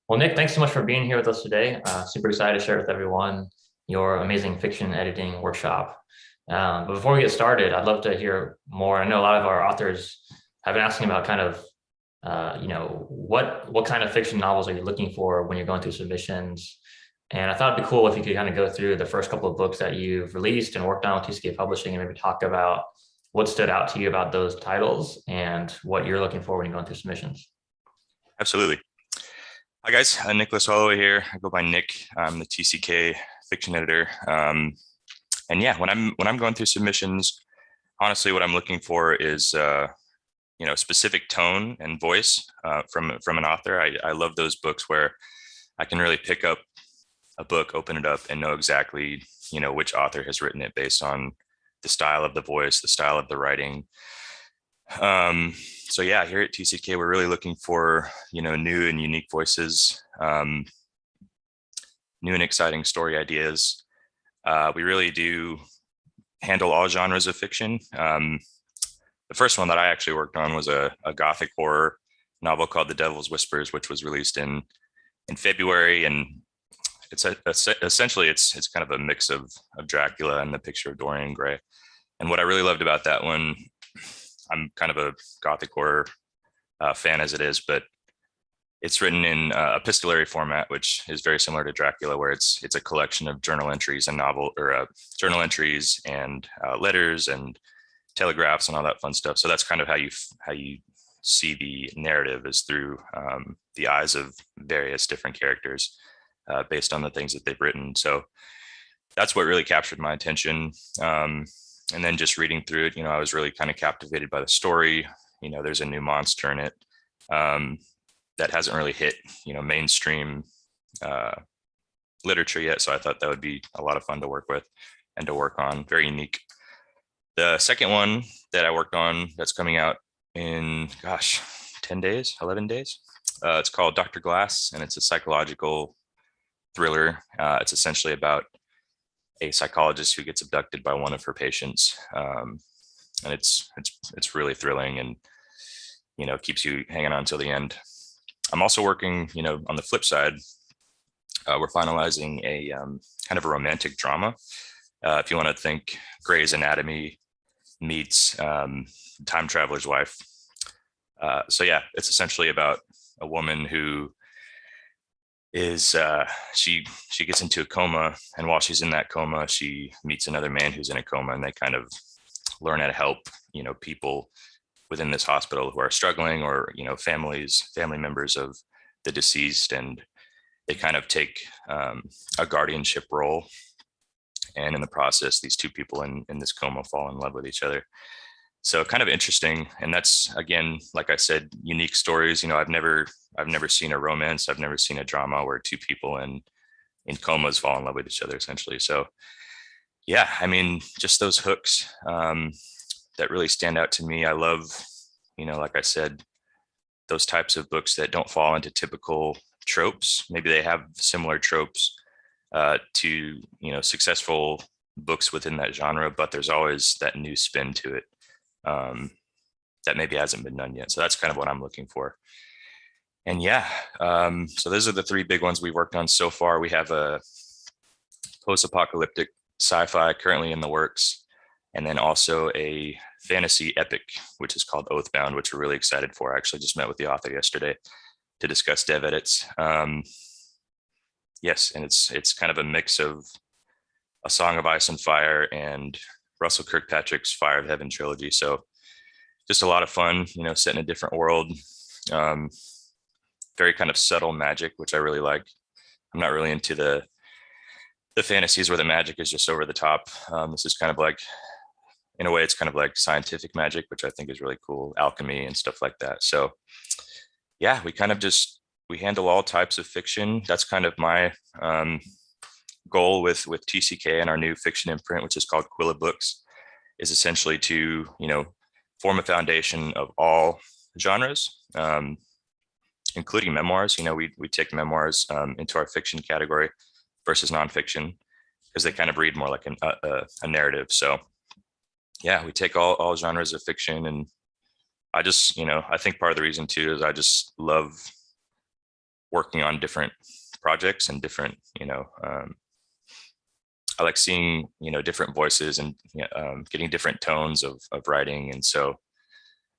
Well, Nick, thanks so much for being here with us today. Super excited to share with everyone your amazing fiction editing workshop. But before we get started, I'd love to hear more. I know a lot of our authors have been asking about kind of, what kind of fiction novels are you looking for when you're going through submissions? And I thought it'd be cool if you could kind of go through the first couple of books that you've released and worked on with TCK Publishing and maybe talk about what stood out to you about those titles and what you're looking for when you're going through submissions. Absolutely. Hi guys, Nicholas Holloway here. I go by Nick. I'm the TCK fiction editor. And yeah, when I'm going through submissions, honestly, what I'm looking for is specific tone and voice from an author. I love those books where I can really pick up a book, open it up, and know exactly which author has written it based on the style of the voice, the style of the writing. So yeah, here at TCK, we're really looking for, new and unique voices, new and exciting story ideas. We really do handle all genres of fiction. The first one that I actually worked on was a gothic horror novel called The Devil's Whispers, which was released in February. And essentially it's kind of a mix of Dracula and the picture of Dorian Gray. And what I really loved about that one, I'm kind of a gothic horror fan as it is, but it's written in epistolary format, which is very similar to Dracula, where it's a collection of journal entries and journal entries and letters and telegraphs and all that fun stuff. So that's kind of how you see the narrative is through the eyes of various different characters based on the things that they've written. So that's what really captured my attention. And then just reading through it, I was really kind of captivated by the story. There's a new monster in it that hasn't really hit, mainstream literature yet. So I thought that would be a lot of fun to work with and to work on. Very unique. The second one that I worked on that's coming out in, 10 days, 11 days. It's called Dr. Glass, and it's a psychological thriller. It's essentially about a psychologist who gets abducted by one of her patients, and it's really thrilling, and keeps you hanging on until the end. I'm also working, on the flip side. We're finalizing a kind of a romantic drama. If you want to think Grey's Anatomy meets Time Traveler's Wife. So yeah, it's essentially about a woman who is she gets into a coma, and while she's in that coma, she meets another man who's in a coma, and they kind of learn how to help people within this hospital who are struggling, or family members of the deceased, and they kind of take a guardianship role. And in the process, these two people in this coma fall in love with each other. So kind of interesting. And that's, again, like I said, unique stories. I've never seen a romance. I've never seen a drama where two people in comas fall in love with each other, essentially. So yeah, I mean, just those hooks that really stand out to me. I love, like I said, those types of books that don't fall into typical tropes. Maybe they have similar tropes to successful books within that genre, but there's always that new spin to it that maybe hasn't been done yet. So that's kind of what I'm looking for. And yeah, so those are the three big ones we worked on so far. We have a post-apocalyptic sci-fi currently in the works, and then also a fantasy epic, which is called Oathbound, which we're really excited for. I actually just met with the author yesterday to discuss dev edits. Yes, and it's kind of a mix of A Song of Ice and Fire and Russell Kirkpatrick's Fire of Heaven trilogy. So just a lot of fun, set in a different world. Very kind of subtle magic, which I really like. I'm not really into the fantasies where the magic is just over the top. This is kind of like, in a way, it's kind of like scientific magic, which I think is really cool, alchemy and stuff like that. So yeah, we handle all types of fiction. That's kind of my goal with TCK and our new fiction imprint, which is called Quilla Books, is essentially to form a foundation of all genres, including memoirs. We take memoirs into our fiction category versus nonfiction, because they kind of read more like a narrative. So yeah, we take all genres of fiction, and I just I think part of the reason too is I just love working on different projects and different, I like seeing, different voices and getting different tones of writing. And so,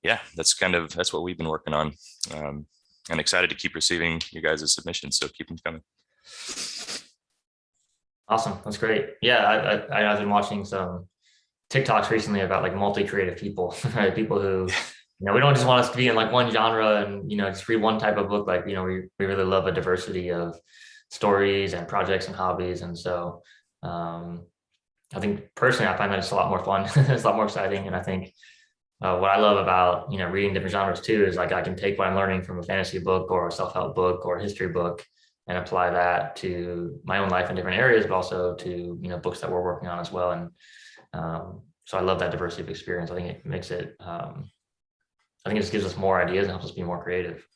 yeah, that's what we've been working on. And excited to keep receiving you guys' submissions. So keep them coming. Awesome. That's great. Yeah. I've been watching some TikToks recently about like multi-creative people, right? People who, we don't just want us to be in like one genre and, just read one type of book. Like, we really love a diversity of stories and projects and hobbies. And so, I think personally, I find that it's a lot more fun. It's a lot more exciting. And I think what I love about, reading different genres too, is like I can take what I'm learning from a fantasy book or a self-help book or a history book and apply that to my own life in different areas, but also to, books that we're working on as well. And so I love that diversity of experience. I think it makes it, I think it just gives us more ideas and helps us be more creative.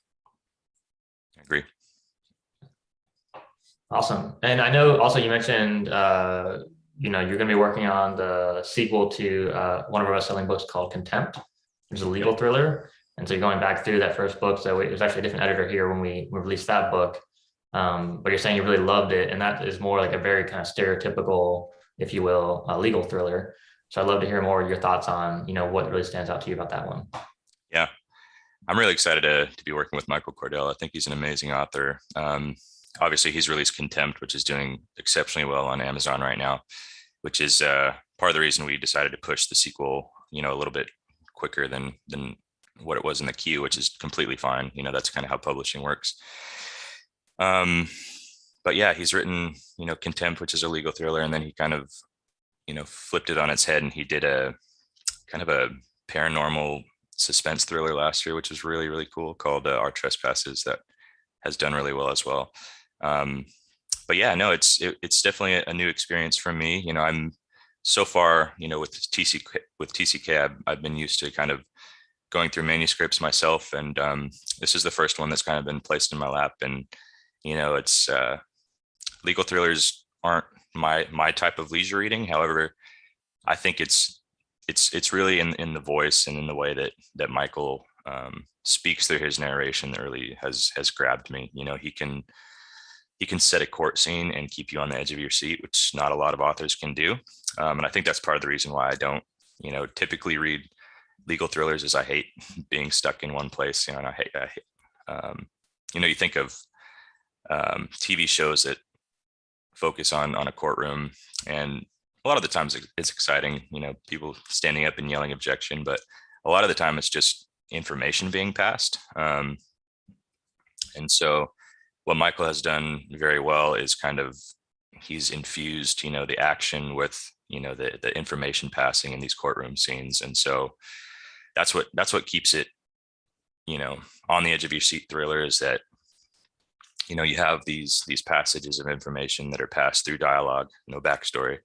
I agree. Awesome. And I know also you mentioned, you're going to be working on the sequel to one of our best-selling books called Contempt, which is a legal thriller. And so you're going back through that first book. So it was actually a different editor here when we released that book. But you're saying you really loved it. And that is more like a very kind of stereotypical, if you will, legal thriller. So I'd love to hear more of your thoughts on, what really stands out to you about that one. Yeah, I'm really excited to be working with Michael Cordell. I think he's an amazing author. Obviously, he's released Contempt, which is doing exceptionally well on Amazon right now, which is part of the reason we decided to push the sequel, a little bit quicker than what it was in the queue, which is completely fine. That's kind of how publishing works. But yeah, he's written, Contempt, which is a legal thriller, and then he kind of, flipped it on its head, and he did a kind of a paranormal suspense thriller last year, which was really, really cool, called Our Trespasses, that has done really well as well. But yeah, no, it's definitely a new experience for me. I'm so far, with TCK, I've been used to kind of going through manuscripts myself, and this is the first one that's kind of been placed in my lap. And it's legal thrillers aren't my type of leisure reading. However, I think it's really in the voice and in the way that Michael speaks through his narration that really has grabbed me. He can set a court scene and keep you on the edge of your seat, which not a lot of authors can do. And I think that's part of the reason why I don't, typically read legal thrillers, is I hate being stuck in one place. And I hate you think of TV shows that focus on a courtroom, and a lot of the times it's exciting, people standing up and yelling objection, but a lot of the time it's just information being passed. And so what Michael has done very well is kind of, he's infused, the action with, the information passing in these courtroom scenes. And so that's what keeps it, on the edge of your seat thriller, is that, you have these passages of information that are passed through dialogue, no backstory.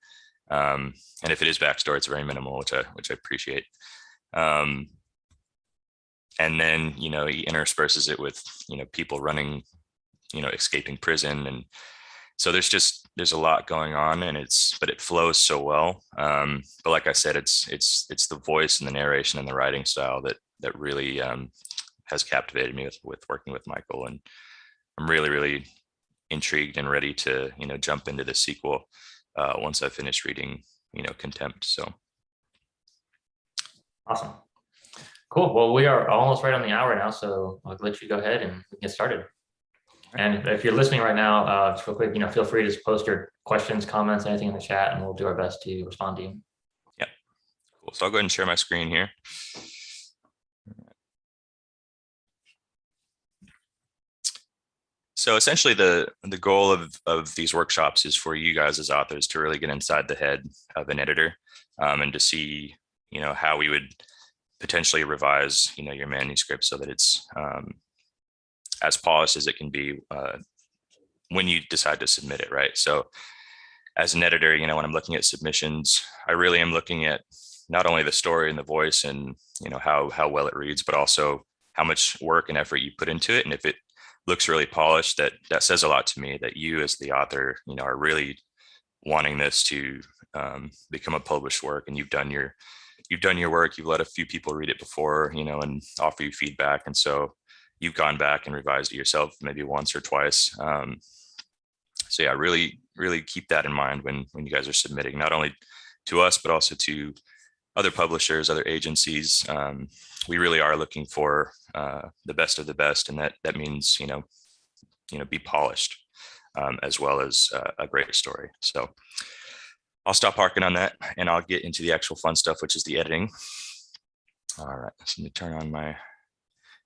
And if it is backstory, it's very minimal, which I appreciate. And then, he intersperses it with, people running, escaping prison. And so there's a lot going on, and but it flows so well. But like I said, it's the voice and the narration and the writing style that really has captivated me with working with Michael. And I'm really, really intrigued and ready to, jump into the sequel once I finish reading, Contempt. So. Awesome. Cool. Well, we are almost right on the hour now, so I'll let you go ahead and get started. And if you're listening right now, just real quick, feel free to just post your questions, comments, anything in the chat, and we'll do our best to respond to you. Yeah. Cool. So I'll go ahead and share my screen here. So essentially the goal of these workshops is for you guys as authors to really get inside the head of an editor, and to see, how we would potentially revise, your manuscript so that it's as polished as it can be when you decide to submit it, right? So as an editor, when I'm looking at submissions, I really am looking at not only the story and the voice and, how well it reads, but also how much work and effort you put into it. And if it looks really polished, that says a lot to me, that you as the author, are really wanting this to become a published work, and you've done your work, you've let a few people read it before, and offer you feedback. And so you've gone back and revised it yourself maybe once or twice. So yeah, really keep that in mind when you guys are submitting, not only to us, but also to other publishers, other agencies. We really are looking for the best of the best, and that means be polished, as well as a great story. So I'll stop harking on that, and I'll get into the actual fun stuff, which is the editing. All right, so let me turn on my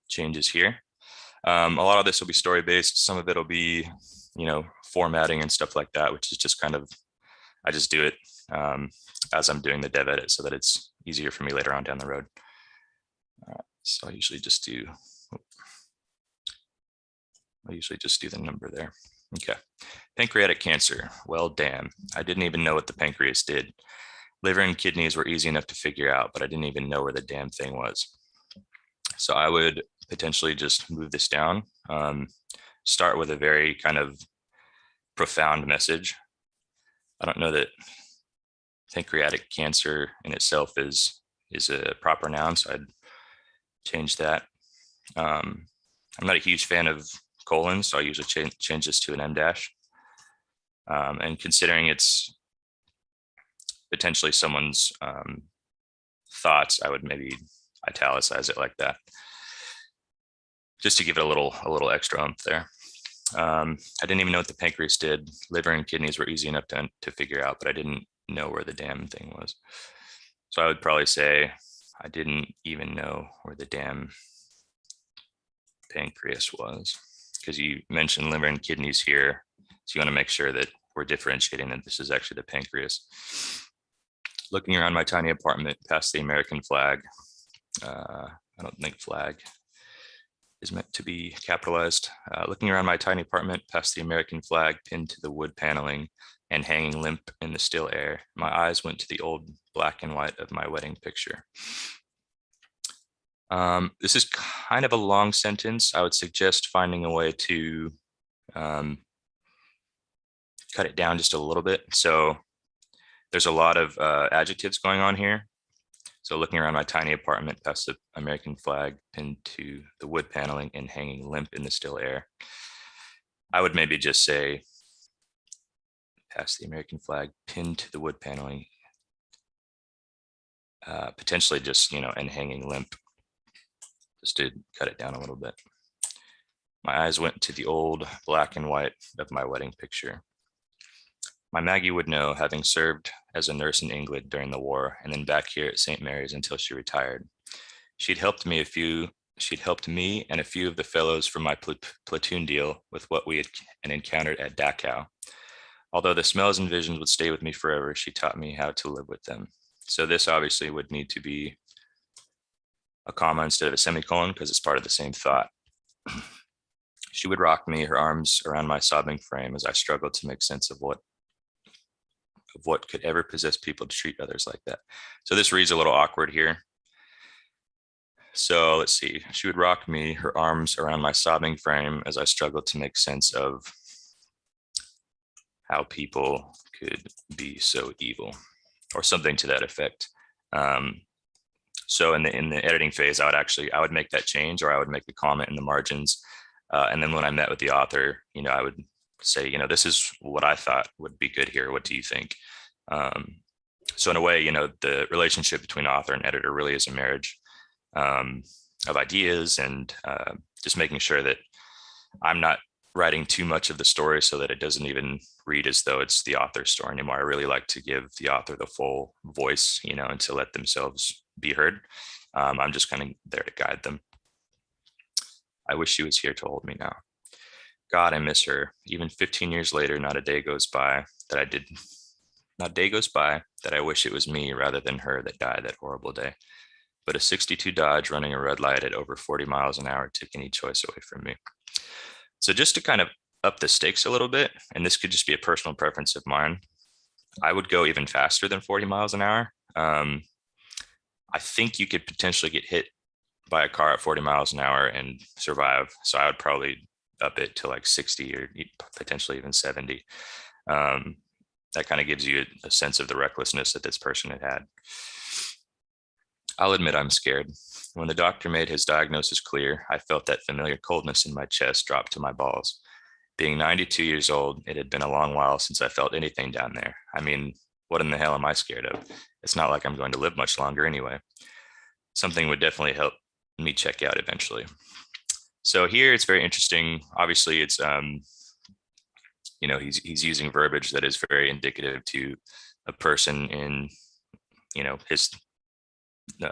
changes here. A lot of this will be story based. Some of it will be, formatting and stuff like that, which is just kind of, I just do it as I'm doing the dev edit so that it's easier for me later on down the road. All right, so I usually just do the number there. Okay. Pancreatic cancer. Well, damn. I didn't even know what the pancreas did. Liver and kidneys were easy enough to figure out, but I didn't even know where the damn thing was. So I would potentially just move this down, start with a very kind of profound message. I don't know that pancreatic cancer in itself is a proper noun, so I'd change that. I'm not a huge fan of colons, so I usually change this to an M dash. And considering it's potentially someone's thoughts, I would maybe italicize it like that, just to give it a little extra oomph there. I didn't even know what the pancreas did. Liver and kidneys were easy enough to figure out, but I didn't know where the damn thing was. So I would probably say I didn't even know where the damn pancreas was, because you mentioned liver and kidneys here. So you want to make sure that we're differentiating that this is actually the pancreas. Looking around my tiny apartment past the American flag. I don't think flag is meant to be capitalized. Looking around my tiny apartment past the American flag pinned to the wood paneling and hanging limp in the still air, my eyes went to the old black and white of my wedding picture. This is kind of a long sentence. I would suggest finding a way to cut it down just a little bit. So there's a lot of adjectives going on here. So looking around my tiny apartment past the American flag pinned to the wood paneling and hanging limp in the still air, I would maybe just say past the American flag pinned to the wood paneling, potentially just, and hanging limp, just to cut it down a little bit. My eyes went to the old black and white of my wedding picture. My Maggie would know, having served as a nurse in England during the war and then back here at St. Mary's until she retired. She'd helped me and a few of the fellows from my platoon deal with what we had encountered at Dachau. Although the smells and visions would stay with me forever, she taught me how to live with them. So this obviously would need to be a comma instead of a semicolon because it's part of the same thought. She would rock me, her arms around my sobbing frame as I struggled to make sense of what could ever possess people to treat others like that. So this reads a little awkward here. So let's see. She would rock me, her arms around my sobbing frame as I struggled to make sense of how people could be so evil, or something to that effect. So in the editing phase, I would make that change, or I would make the comment in the margins. And then when I met with the author, I would say, this is what I thought would be good here. What do you think? So in a way, the relationship between author and editor really is a marriage of ideas, and just making sure that I'm not writing too much of the story so that it doesn't even read as though it's the author's story anymore. I really like to give the author the full voice, and to let themselves be heard. I'm just kind of there to guide them. I wish she was here to hold me now. God, I miss her. Even 15 years later, not a day goes by that I wish it was me rather than her that died that horrible day. But a 62 Dodge running a red light at over 40 miles an hour took any choice away from me. So just to kind of up the stakes a little bit, and this could just be a personal preference of mine, I would go even faster than 40 miles an hour. I think you could potentially get hit by a car at 40 miles an hour and survive. So I would probably up it to like 60 or potentially even 70. That kind of gives you a sense of the recklessness that this person had. I'll admit I'm scared. When the doctor made his diagnosis clear, I felt that familiar coldness in my chest drop to my balls. Being 92 years old, it had been a long while since I felt anything down there. I mean, what in the hell am I scared of? It's not like I'm going to live much longer anyway. Something would definitely help me check out eventually. So here it's very interesting. Obviously, it's he's using verbiage that is very indicative to a person in his uh,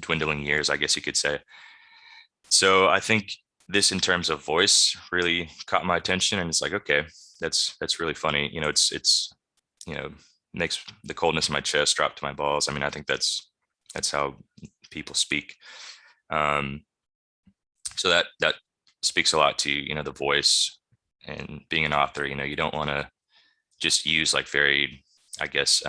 dwindling years, I guess you could say. So I think this in terms of voice really caught my attention, and it's like, okay, that's really funny. It's makes the coldness in my chest drop to my balls. I mean, I think that's how people speak. So that speaks a lot to the voice and being an author. You don't want to just use like very, I guess,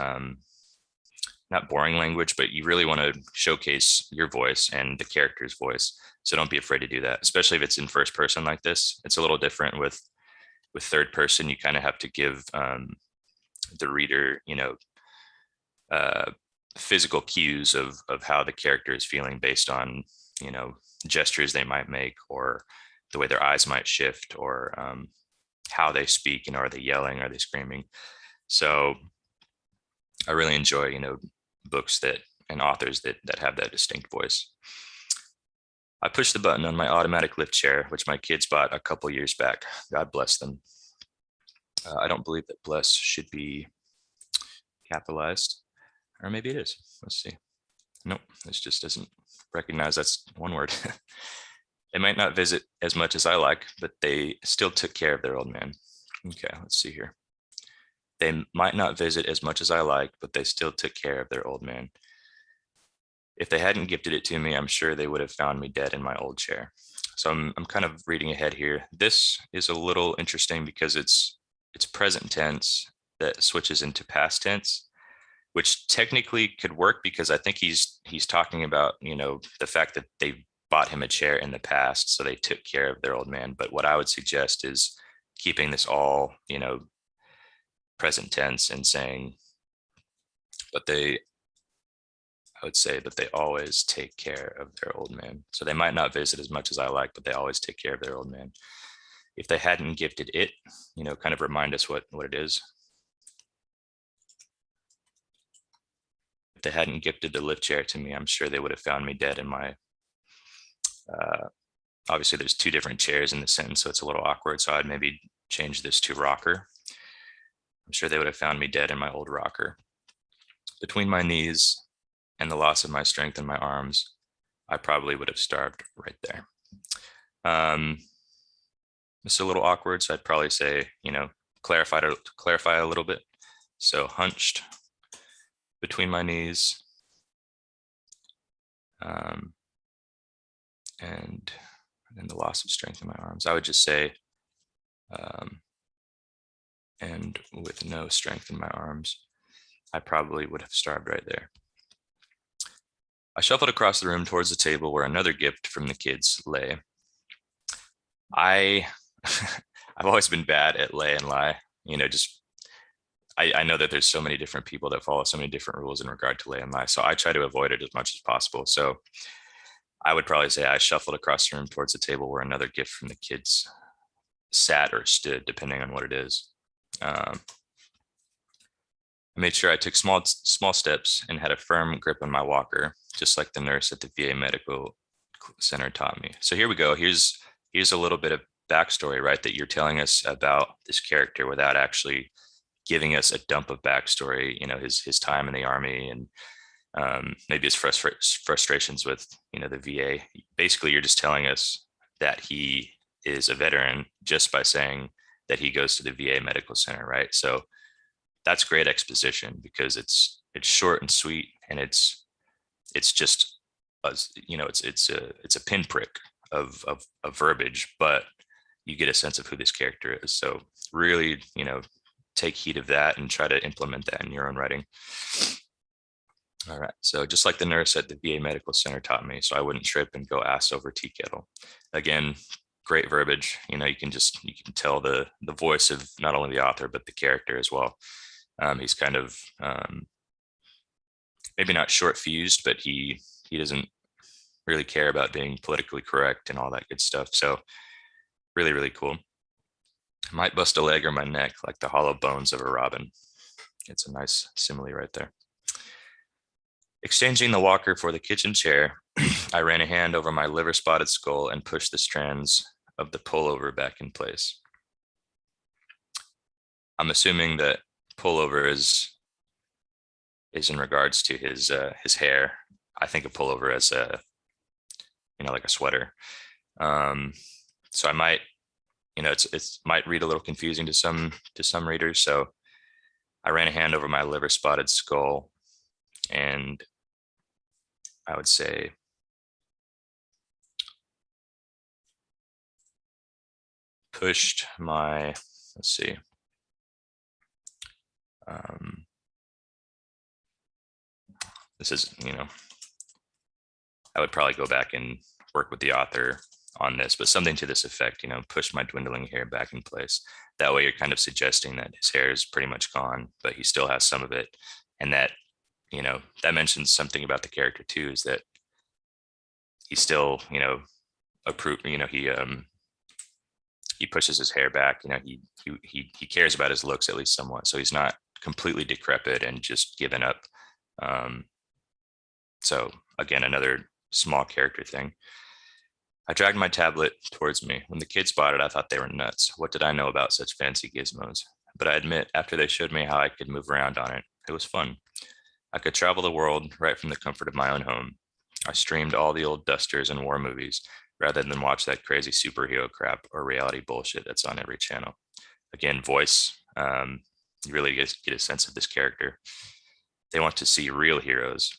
not boring language, but you really want to showcase your voice and the character's voice. So don't be afraid to do that, especially if it's in first person like this. It's a little different with third person. You kind of have to give the reader, physical cues of how the character is feeling based on, gestures they might make, or the way their eyes might shift, or how they speak. Are they yelling? Are they screaming? So I really enjoy, books and authors that have that distinct voice. I pushed the button on my automatic lift chair, which my kids bought a couple years back. God bless them. I don't believe that bless should be capitalized, or maybe it is. Let's see. Nope, this just doesn't recognize that's one word. They might not visit as much as I like, but they still took care of their old man. Okay, let's see here. They might not visit as much as I like, but they still took care of their old man. If they hadn't gifted it to me, I'm sure they would have found me dead in my old chair. So I'm kind of reading ahead here. This is a little interesting because it's present tense that switches into past tense, which technically could work because I think he's talking about, the fact that they bought him a chair in the past, so they took care of their old man. But what I would suggest is keeping this all, present tense and saying, I would say that they always take care of their old man. So they might not visit as much as I like, but they always take care of their old man. If they hadn't gifted it, kind of remind us what it is. If they hadn't gifted the lift chair to me, I'm sure they would have found me dead in my, obviously there's two different chairs in the sentence, so it's a little awkward. So I'd maybe change this to rocker. I'm sure they would have found me dead in my old rocker. Between my knees and the loss of my strength in my arms, I probably would have starved right there. It's a little awkward, so I'd probably say, clarify a little bit. So hunched between my knees, and then the loss of strength in my arms. I would just say, and with no strength in my arms, I probably would have starved right there. I shuffled across the room towards the table where another gift from the kids lay. I've always been bad at lay and lie. I know that there's so many different people that follow so many different rules in regard to lay and lie. So I try to avoid it as much as possible. So I would probably say I shuffled across the room towards the table where another gift from the kids sat or stood, depending on what it is. I made sure I took small steps and had a firm grip on my walker, just like the nurse at the VA Medical Center taught me. So here we go. Here's a little bit of backstory, right, that you're telling us about this character without actually giving us a dump of backstory, his time in the Army and maybe his frustrations with, the VA. Basically, you're just telling us that he is a veteran just by saying that he goes to the VA Medical Center, right? So that's great exposition because it's short and sweet, and it's just it's a pinprick of verbiage, but you get a sense of who this character is. So really, take heed of that and try to implement that in your own writing. All right. So just like the nurse at the VA Medical Center taught me, so I wouldn't trip and go ass over tea kettle. Again, great verbiage. You can tell the voice of not only the author, but the character as well. He's kind of maybe not short fused, but he he doesn't really care about being politically correct and all that good stuff. So really, really cool. I might bust a leg or my neck like the hollow bones of a robin. It's a nice simile right there. Exchanging the walker for the kitchen chair, I ran a hand over my liver spotted skull and pushed the strands of the pullover back in place. I'm assuming that pullover is in regards to his hair. I think of pullover as a, like a sweater. So I might, it's might read a little confusing to some readers. So I ran a hand over my liver spotted skull, and I would say pushed my, let's see. This is, I would probably go back and work with the author on this, but something to this effect, push my dwindling hair back in place. That way you're kind of suggesting that his hair is pretty much gone, but he still has some of it. And that, that mentions something about the character too, is that he still, he pushes his hair back, he cares about his looks at least somewhat. So he's not completely decrepit and just given up. So again, another small character thing. I dragged my tablet towards me. When the kids bought it, I thought they were nuts. What did I know about such fancy gizmos? But I admit, after they showed me how I could move around on it, it was fun. I could travel the world right from the comfort of my own home. I streamed all the old dusters and war movies rather than watch that crazy superhero crap or reality bullshit that's on every channel. Again, voice, you really get a sense of this character. They want to see real heroes.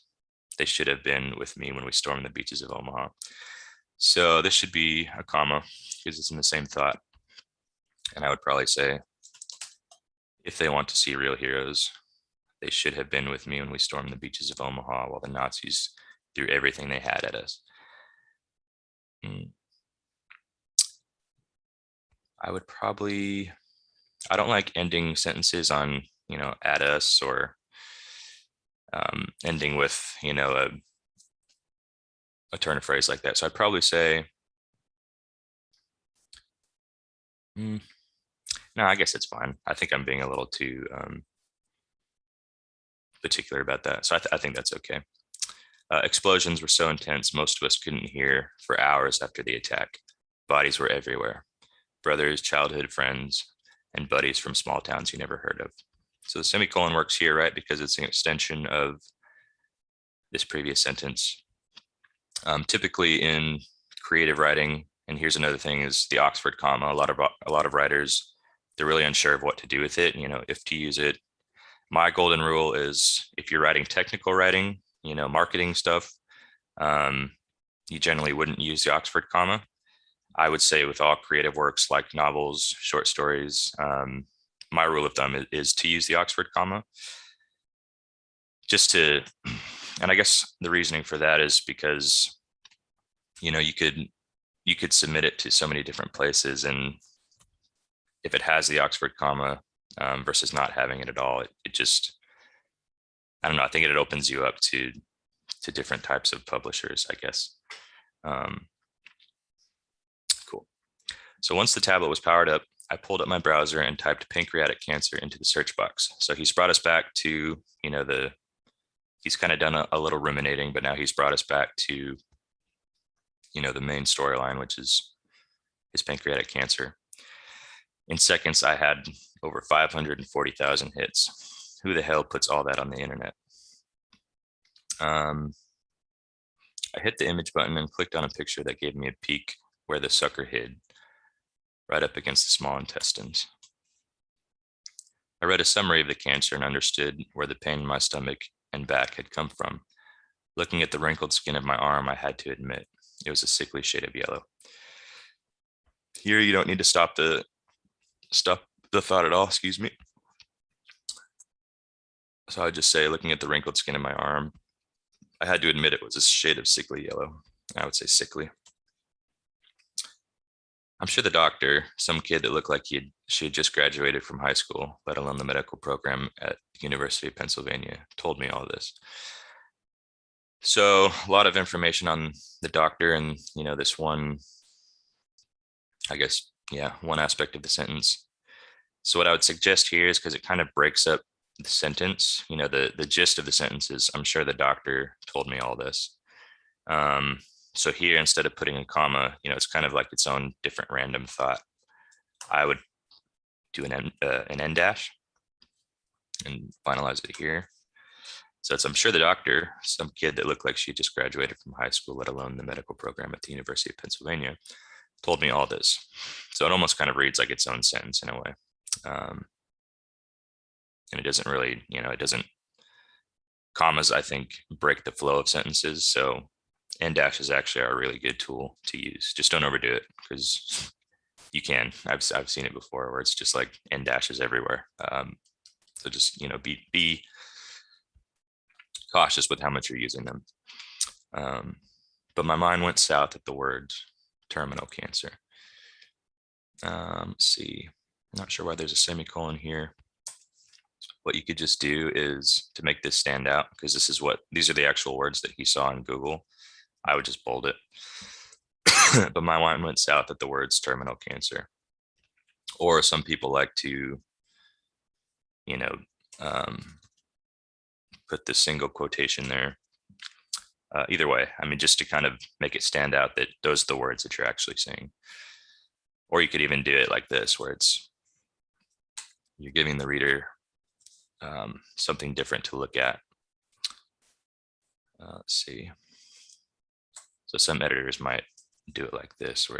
They should have been with me when we stormed the beaches of Omaha. So this should be a comma because it's in the same thought. And I would probably say, if they want to see real heroes, they should have been with me when we stormed the beaches of Omaha while the Nazis threw everything they had at us. I would probably, I don't like ending sentences on, at us, or ending with, a turn of phrase like that. So I'd probably say, no, I guess it's fine. I think I'm being a little too particular about that. So I think that's okay. Explosions were so intense, most of us couldn't hear for hours after the attack. Bodies were everywhere. Brothers, childhood friends, and buddies from small towns you never heard of. So the semicolon works here, right? Because it's an extension of this previous sentence. Typically in creative writing, and here's another thing, is the Oxford comma. A lot of writers, they're really unsure of what to do with it, if to use it. My golden rule is, if you're writing technical writing, marketing stuff, you generally wouldn't use the Oxford comma. I would say with all creative works like novels, short stories, my rule of thumb is to use the Oxford comma. And I guess the reasoning for that is because, you could submit it to so many different places, and if it has the Oxford comma versus not having it at all, it just, I don't know, I think it opens you up to different types of publishers, I guess. Cool. So once the tablet was powered up, I pulled up my browser and typed pancreatic cancer into the search box. So he's brought us back to, he's kind of done a little ruminating, but now he's brought us back to, the main storyline, which is his pancreatic cancer. In seconds, I had over 540,000 hits. Who the hell puts all that on the internet? I hit the image button and clicked on a picture that gave me a peek where the sucker hid, right up against the small intestines. I read a summary of the cancer and understood where the pain in my stomach and back had come from. Looking at the wrinkled skin of my arm, I had to admit it was a sickly shade of yellow. Here, you don't need to stop the thought at all, excuse me. So I would just say, looking at the wrinkled skin of my arm, I had to admit it was a shade of sickly yellow. I would say sickly. I'm sure the doctor, some kid that looked like she had just graduated from high school, let alone the medical program at the University of Pennsylvania, told me all this. So a lot of information on the doctor and, this one, I guess, yeah, one aspect of the sentence. So what I would suggest here is, because it kind of breaks up the sentence, the gist of the sentence is, I'm sure the doctor told me all this. Um, so here, instead of putting a comma, it's kind of like its own different random thought. I would do an end dash and finalize it here. So it's, I'm sure the doctor, some kid that looked like she just graduated from high school, let alone the medical program at the University of Pennsylvania, told me all this. So it almost kind of reads like its own sentence in a way. And it doesn't really, it doesn't, commas, I think, break the flow of sentences. So end dashes actually are a really good tool to use. Just don't overdo it, because you can. I've seen it before where it's just like end dashes everywhere. So just, be cautious with how much you're using them. But my mind went south at the word terminal cancer. Let's see, I'm not sure why there's a semicolon here. What you could just do is, to make this stand out, because these are the actual words that he saw in Google, I would just bold it. But my mind went south at the words terminal cancer. Or some people like to, put the single quotation there. Either way, I mean, just to kind of make it stand out that those are the words that you're actually saying. Or you could even do it like this, where you're giving the reader something different to look at. Let's see. So some editors might do it like this, where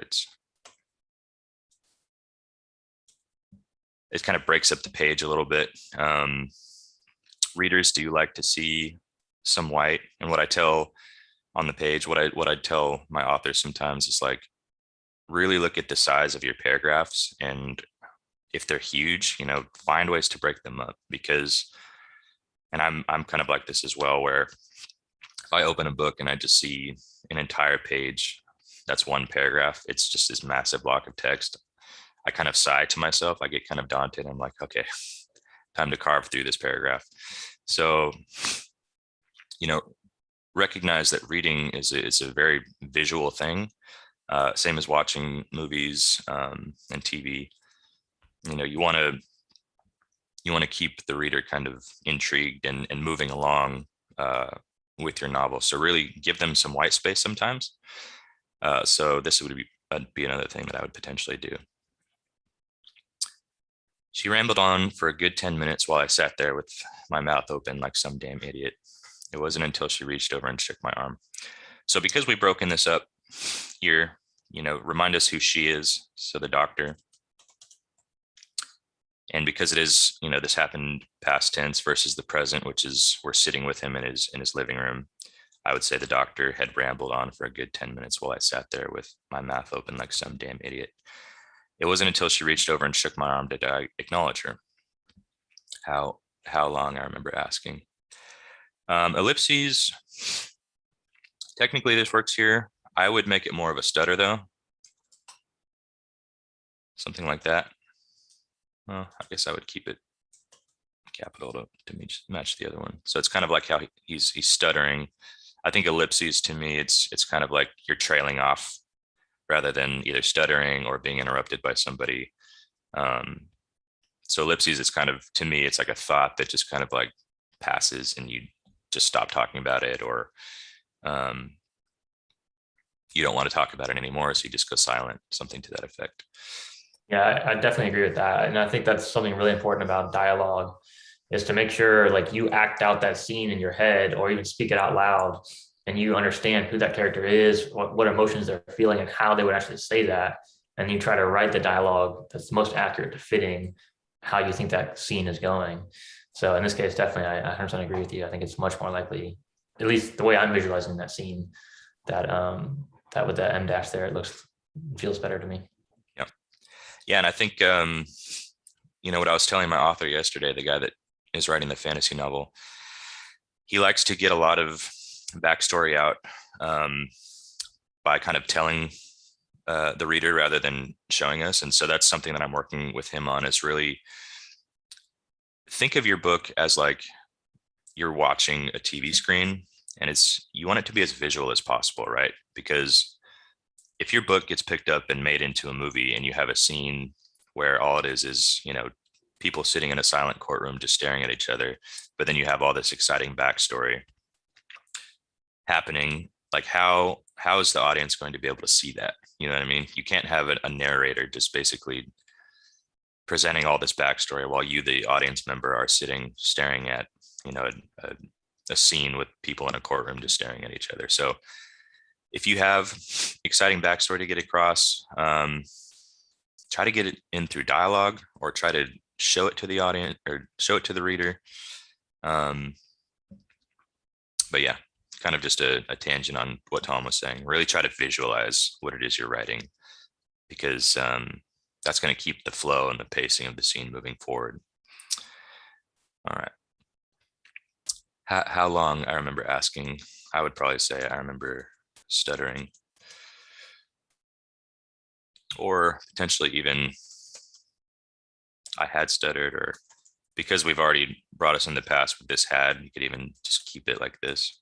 it kind of breaks up the page a little bit. Readers do like to see some white, and what I tell on the page, what I tell my authors sometimes is like, really look at the size of your paragraphs, and if they're huge, find ways to break them up. Because, and I'm kind of like this as well, where if I open a book and I just see an entire page that's one paragraph, it's just this massive block of text, I kind of sigh to myself. I get kind of daunted. I'm like, okay, time to carve through this paragraph. So, recognize that reading is a very visual thing. Same as watching movies and TV. You want to keep the reader kind of intrigued and moving along with your novel. So really give them some white space sometimes. So this would be another thing that I would potentially do. She rambled on for a good 10 minutes while I sat there with my mouth open like some damn idiot. It wasn't until she reached over and shook my arm. So because we've broken this up here, remind us who she is. So the doctor. And because it is, this happened past tense versus the present, which is we're sitting with him in his living room, I would say the doctor had rambled on for a good 10 minutes while I sat there with my mouth open like some damn idiot. It wasn't until she reached over and shook my arm did I acknowledge her. How long, I remember asking. Ellipses, technically this works here. I would make it more of a stutter though. Something like that. Well, I guess I would keep it capital to match the other one. So it's kind of like how he's stuttering. I think ellipses, to me, it's kind of like you're trailing off rather than either stuttering or being interrupted by somebody. So ellipses is kind of, to me, it's like a thought that just kind of like passes and you just stop talking about it, or you don't want to talk about it anymore, so you just go silent, something to that effect. Yeah, I definitely agree with that. And I think that's something really important about dialogue, is to make sure like you act out that scene in your head or even speak it out loud, and you understand who that character is, what emotions they're feeling, and how they would actually say that. And you try to write the dialogue that's most accurate to fitting how you think that scene is going. So in this case, definitely, I 100% agree with you. I think it's much more likely, at least the way I'm visualizing that scene, that that with the M dash there, feels better to me. Yeah, and I think what I was telling my author yesterday, the guy that is writing the fantasy novel, he likes to get a lot of backstory out by kind of telling the reader rather than showing us. And so that's something that I'm working with him on, is really think of your book as like you're watching a TV screen, And you want it to be as visual as possible, right? Because if your book gets picked up and made into a movie and you have a scene where all it is, people sitting in a silent courtroom just staring at each other, but then you have all this exciting backstory happening, like how is the audience going to be able to see that? You know what I mean? You can't have a narrator just basically presenting all this backstory while you, the audience member, are sitting staring at, a scene with people in a courtroom just staring at each other. So if you have exciting backstory to get across, try to get it in through dialogue, or try to show it to the audience or show it to the reader. But yeah, kind of just a tangent on what Tom was saying. Really try to visualize what it is you're writing, because that's going to keep the flow and the pacing of the scene moving forward. All right. How long? I remember asking. I would probably say I remember stuttering, or potentially even I had stuttered, or because we've already brought us in the past with this had, you could even just keep it like this.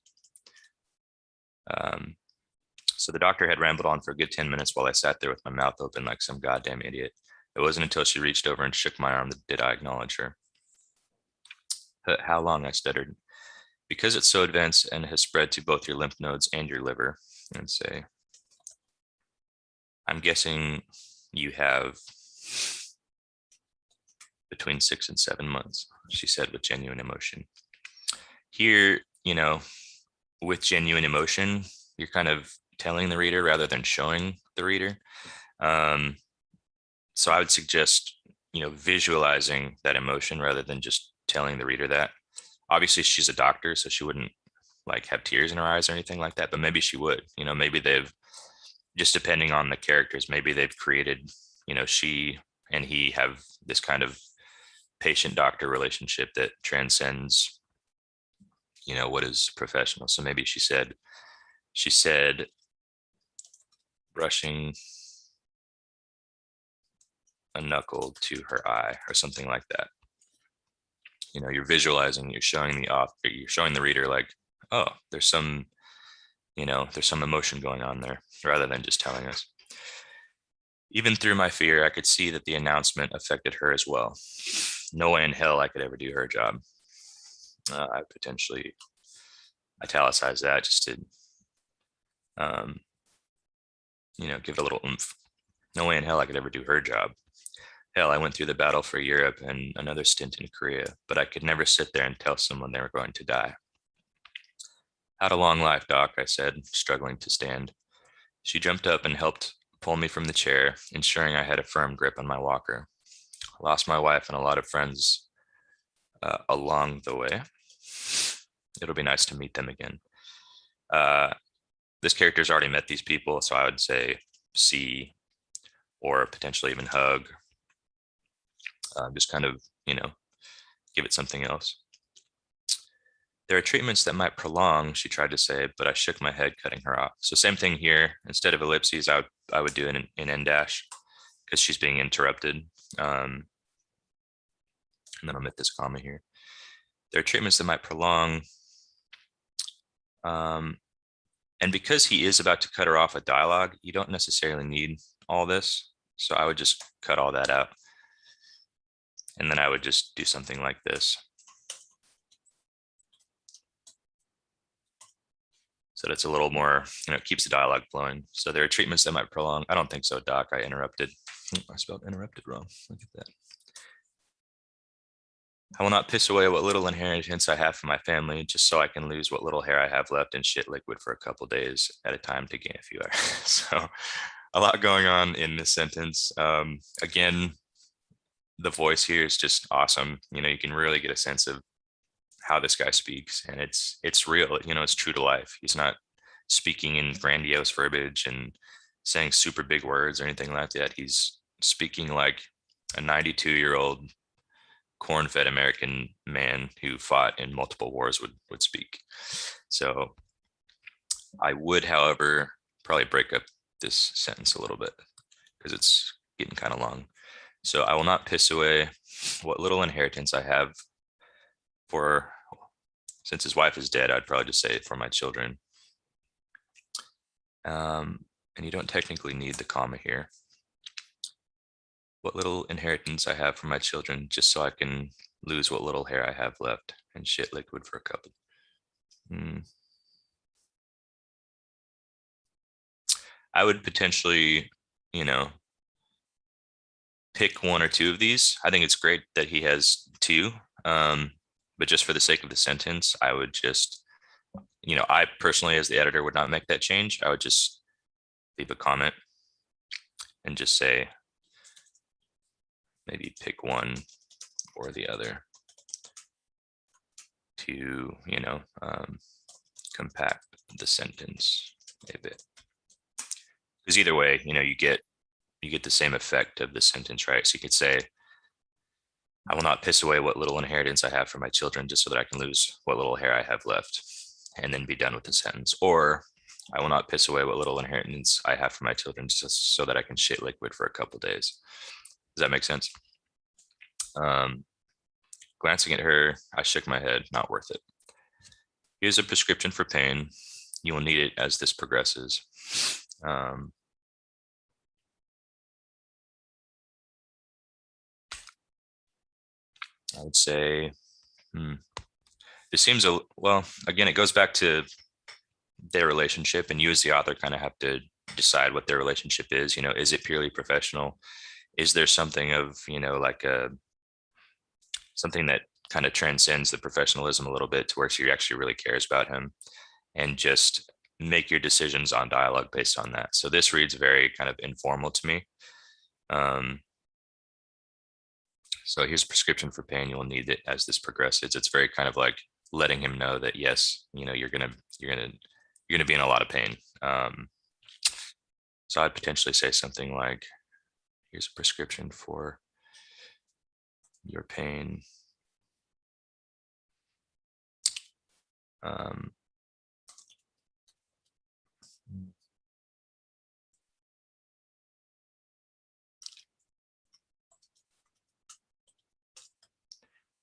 So the doctor had rambled on for a good 10 minutes while I sat there with my mouth open like some goddamn idiot. It wasn't until she reached over and shook my arm that did I acknowledge her. How long? I stuttered. Because it's so advanced and has spread to both your lymph nodes and your liver. And say, I'm guessing you have between 6 and 7 months, she said with genuine emotion. Here, with genuine emotion, you're kind of telling the reader rather than showing the reader. So I would suggest, visualizing that emotion rather than just telling the reader that. Obviously, she's a doctor, so she wouldn't like have tears in her eyes or anything like that, but maybe she would. Maybe they've, just depending on the characters, maybe they've created, she and he have this kind of patient-doctor relationship that transcends, what is professional. So maybe she said, brushing a knuckle to her eye or something like that. You're visualizing, you're showing the reader like, oh, there's some emotion going on there, rather than just telling us. Even through my fear, I could see that the announcement affected her as well. No way in hell I could ever do her job. I potentially italicize that just to, give it a little oomph. No way in hell I could ever do her job. Hell, I went through the battle for Europe and another stint in Korea, but I could never sit there and tell someone they were going to die. Had a long life, Doc, I said, struggling to stand. She jumped up and helped pull me from the chair, ensuring I had a firm grip on my walker. I lost my wife and a lot of friends along the way. It'll be nice to meet them again. This character's already met these people, so I would say see, or potentially even hug. Just kind of, give it something else. There are treatments that might prolong, she tried to say, but I shook my head, cutting her off. So same thing here. Instead of ellipses, I would do an end dash, because she's being interrupted. And then I'll omit this comma here. There are treatments that might prolong. And because he is about to cut her off with dialogue, you don't necessarily need all this. So I would just cut all that out. And then I would just do something like this. So that's a little more, it keeps the dialogue flowing. So there are treatments that might prolong. I don't think so, Doc. I interrupted. I spelled interrupted wrong. Look at that. I will not piss away what little inheritance I have from my family just so I can lose what little hair I have left in shit liquid for a couple days at a time to gain a few hours. So a lot going on in this sentence. Again, the voice here is just awesome. You can really get a sense of how this guy speaks, and it's real. It's true to life. He's not speaking in grandiose verbiage and saying super big words or anything like that. He's speaking like a 92-year-old corn-fed American man who fought in multiple wars would speak. So I would, however, probably break up this sentence a little bit because it's getting kind of long. So I will not piss away what little inheritance I have since his wife is dead, I'd probably just say for my children. And you don't technically need the comma here. What little inheritance I have for my children, just so I can lose what little hair I have left and shit liquid for a couple. I would potentially, pick one or two of these. I think it's great that he has two, but just for the sake of the sentence, I would just, I personally, as the editor, would not make that change. I would just leave a comment and just say, maybe pick one or the other to, compact the sentence a bit. Because either way, you get the same effect of the sentence, right? So you could say, I will not piss away what little inheritance I have for my children just so that I can lose what little hair I have left, and then be done with the sentence. Or I will not piss away what little inheritance I have for my children just so that I can shit liquid for a couple days. Does that make sense? Glancing at her, I shook my head, not worth it. Here's a prescription for pain. You will need it as this progresses. I would say, this seems well, again, it goes back to their relationship, and you as the author kind of have to decide what their relationship is. Is it purely professional? Is there something of, like something that kind of transcends the professionalism a little bit to where she actually really cares about him, and just make your decisions on dialogue based on that. So this reads very kind of informal to me. So here's a prescription for pain. You will need it as this progresses. It's very kind of like letting him know that, yes, you're gonna be in a lot of pain. So I'd potentially say something like, here's a prescription for your pain.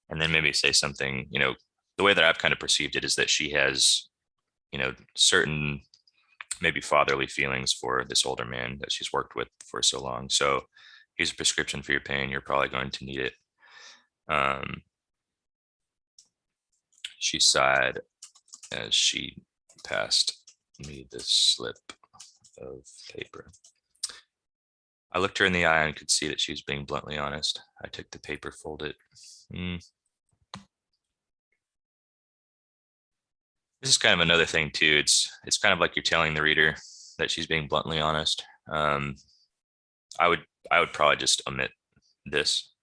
And then maybe say something, the way that I've kind of perceived it is that she has, certain maybe fatherly feelings for this older man that she's worked with for so long. So here's a prescription for your pain. You're probably going to need it. She sighed as she passed me the slip of paper. I looked her in the eye and could see that she was being bluntly honest. I took the paper, folded it. This is kind of another thing too. It's kind of like you're telling the reader that she's being bluntly honest. I would probably just omit this,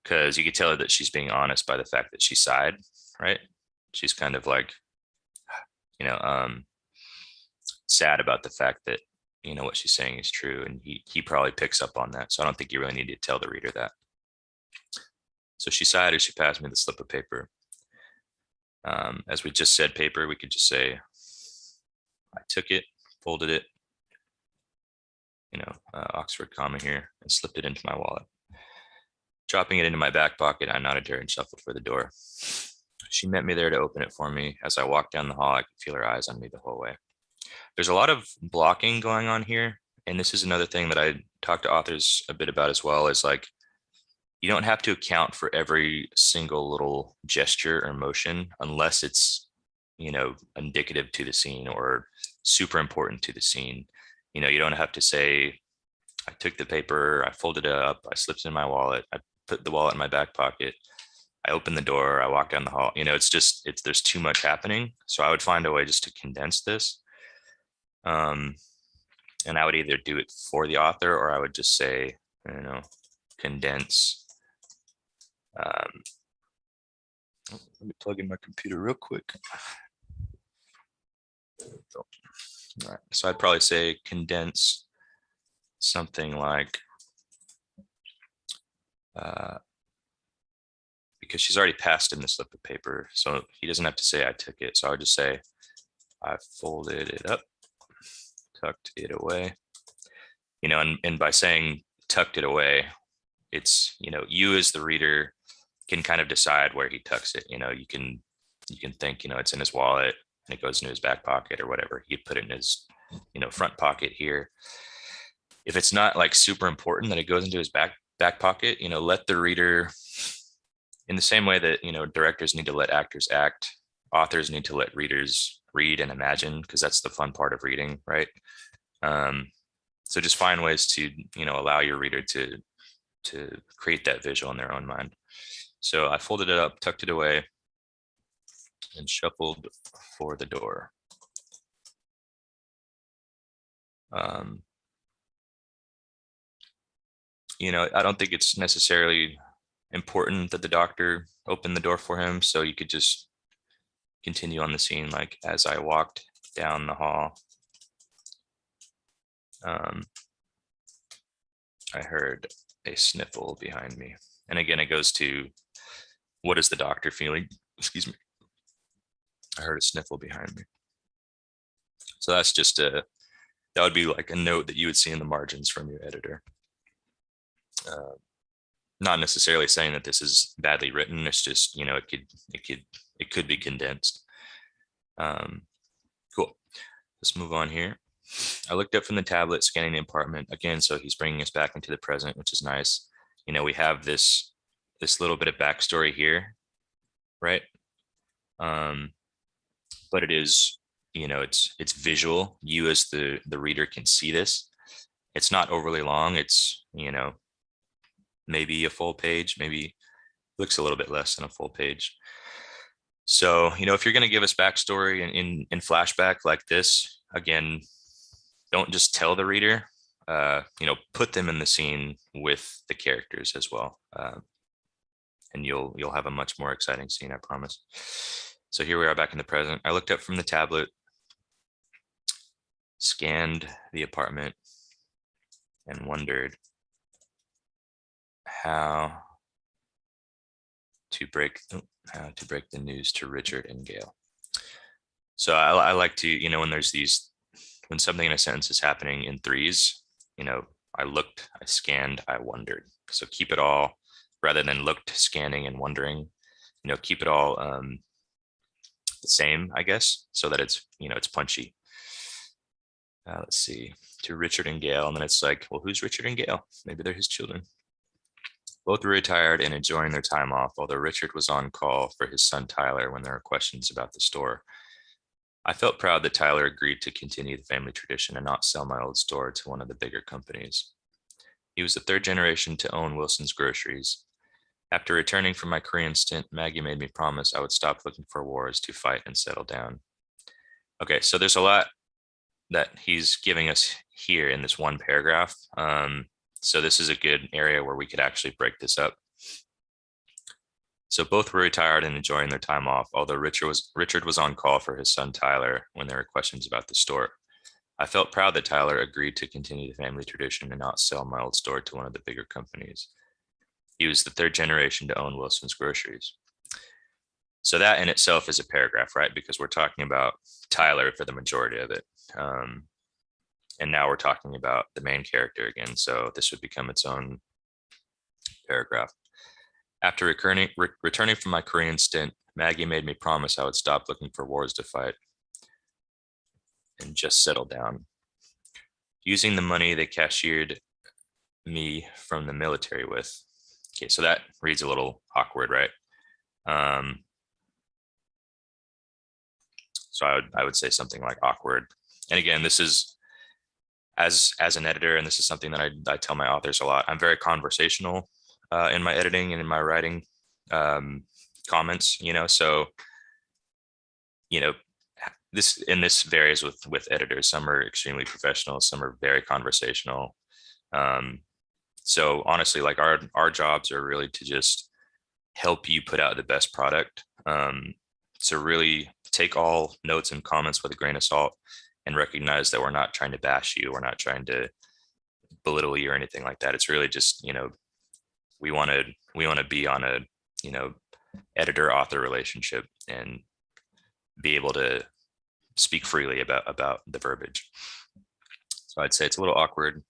because you could tell her that she's being honest by the fact that she sighed, right? She's kind of like, sad about the fact that, what she's saying is true, and he probably picks up on that. So I don't think you really need to tell the reader that. So she sighed as she passed me the slip of paper. As we just said paper, we could just say, I took it, folded it, Oxford comma here, and slipped it into my wallet. Dropping it into my back pocket, I nodded to her and shuffled for the door. She met me there to open it for me. As I walked down the hall, I could feel her eyes on me the whole way. There's a lot of blocking going on here. And this is another thing that I talk to authors a bit about as well, is like, you don't have to account for every single little gesture or motion unless it's, indicative to the scene or super important to the scene. You don't have to say, I took the paper, I folded it up, I slipped it in my wallet, I put the wallet in my back pocket, I opened the door, I walked down the hall. There's too much happening. So I would find a way just to condense this. And I would either do it for the author, or I would just say, condense. Let me plug in my computer real quick. All right. So I'd probably say condense something like, because she's already passed him the slip of paper, so he doesn't have to say I took it. So I would just say, I folded it up, tucked it away. And by saying tucked it away, it's, you as the reader can kind of decide where he tucks it. You can think, it's in his wallet and it goes into his back pocket or whatever. He could put it in his, front pocket here. If it's not like super important that it goes into his back pocket, let the reader, in the same way that, directors need to let actors act, authors need to let readers read and imagine, because that's the fun part of reading, right? So just find ways to, allow your reader to create that visual in their own mind. So I folded it up, tucked it away, and shuffled for the door. I don't think it's necessarily important that the doctor opened the door for him. So you could just continue on the scene. Like, as I walked down the hall, I heard a sniffle behind me. And again, it goes to, what is the doctor feeling? Excuse me. I heard a sniffle behind me. So that's just that would be like a note that you would see in the margins from your editor. Not necessarily saying that this is badly written. It's just, it could be condensed. Cool. Let's move on here. I looked up from the tablet, scanning the apartment again. So he's bringing us back into the present, which is nice. We have this little bit of backstory here, right? But it is, it's visual. You as the reader can see this. It's not overly long. It's, maybe a full page, maybe looks a little bit less than a full page. So, if you're going to give us backstory in flashback like this, again, don't just tell the reader, put them in the scene with the characters as well. And you'll have a much more exciting scene, I promise. So here we are back in the present. I looked up from the tablet, scanned the apartment, and wondered how to break the news to Richard and Gail. So I like to, when something in a sentence is happening in threes, I looked, I scanned, I wondered. So keep it all, rather than looked, scanning, and wondering, keep it all the same, I guess, so that it's, it's punchy. Let's see, to Richard and Gail. And then it's like, well, who's Richard and Gail? Maybe they're his children. Both were retired and enjoying their time off, although Richard was on call for his son Tyler when there were questions about the store. I felt proud that Tyler agreed to continue the family tradition and not sell my old store to one of the bigger companies. He was the third generation to own Wilson's Groceries. After returning from my Korean stint, Maggie made me promise I would stop looking for wars to fight and settle down. Okay, so there's a lot that he's giving us here in this one paragraph. So this is a good area where we could actually break this up. So both were retired and enjoying their time off, although Richard was on call for his son Tyler when there were questions about the store. I felt proud that Tyler agreed to continue the family tradition and not sell my old store to one of the bigger companies. He was the third generation to own Wilson's Groceries. So that in itself is a paragraph, right? Because we're talking about Tyler for the majority of it. And now we're talking about the main character again. So this would become its own paragraph. After returning from my Korean stint, Maggie made me promise I would stop looking for wars to fight and just settle down. Using the money they cashiered me from the military with. Okay, so that reads a little awkward, right? So I would say something like awkward. And again, this is as an editor, and this is something that I tell my authors a lot. I'm very conversational in my editing and in my writing comments, so this varies with editors. Some are extremely professional, some are very conversational. So honestly, like our jobs are really to just help you put out the best product. So really take all notes and comments with a grain of salt and recognize that we're not trying to bash you. We're not trying to belittle you or anything like that. It's really just, we want to be on a, editor author relationship and be able to speak freely about the verbiage. So I'd say it's a little awkward.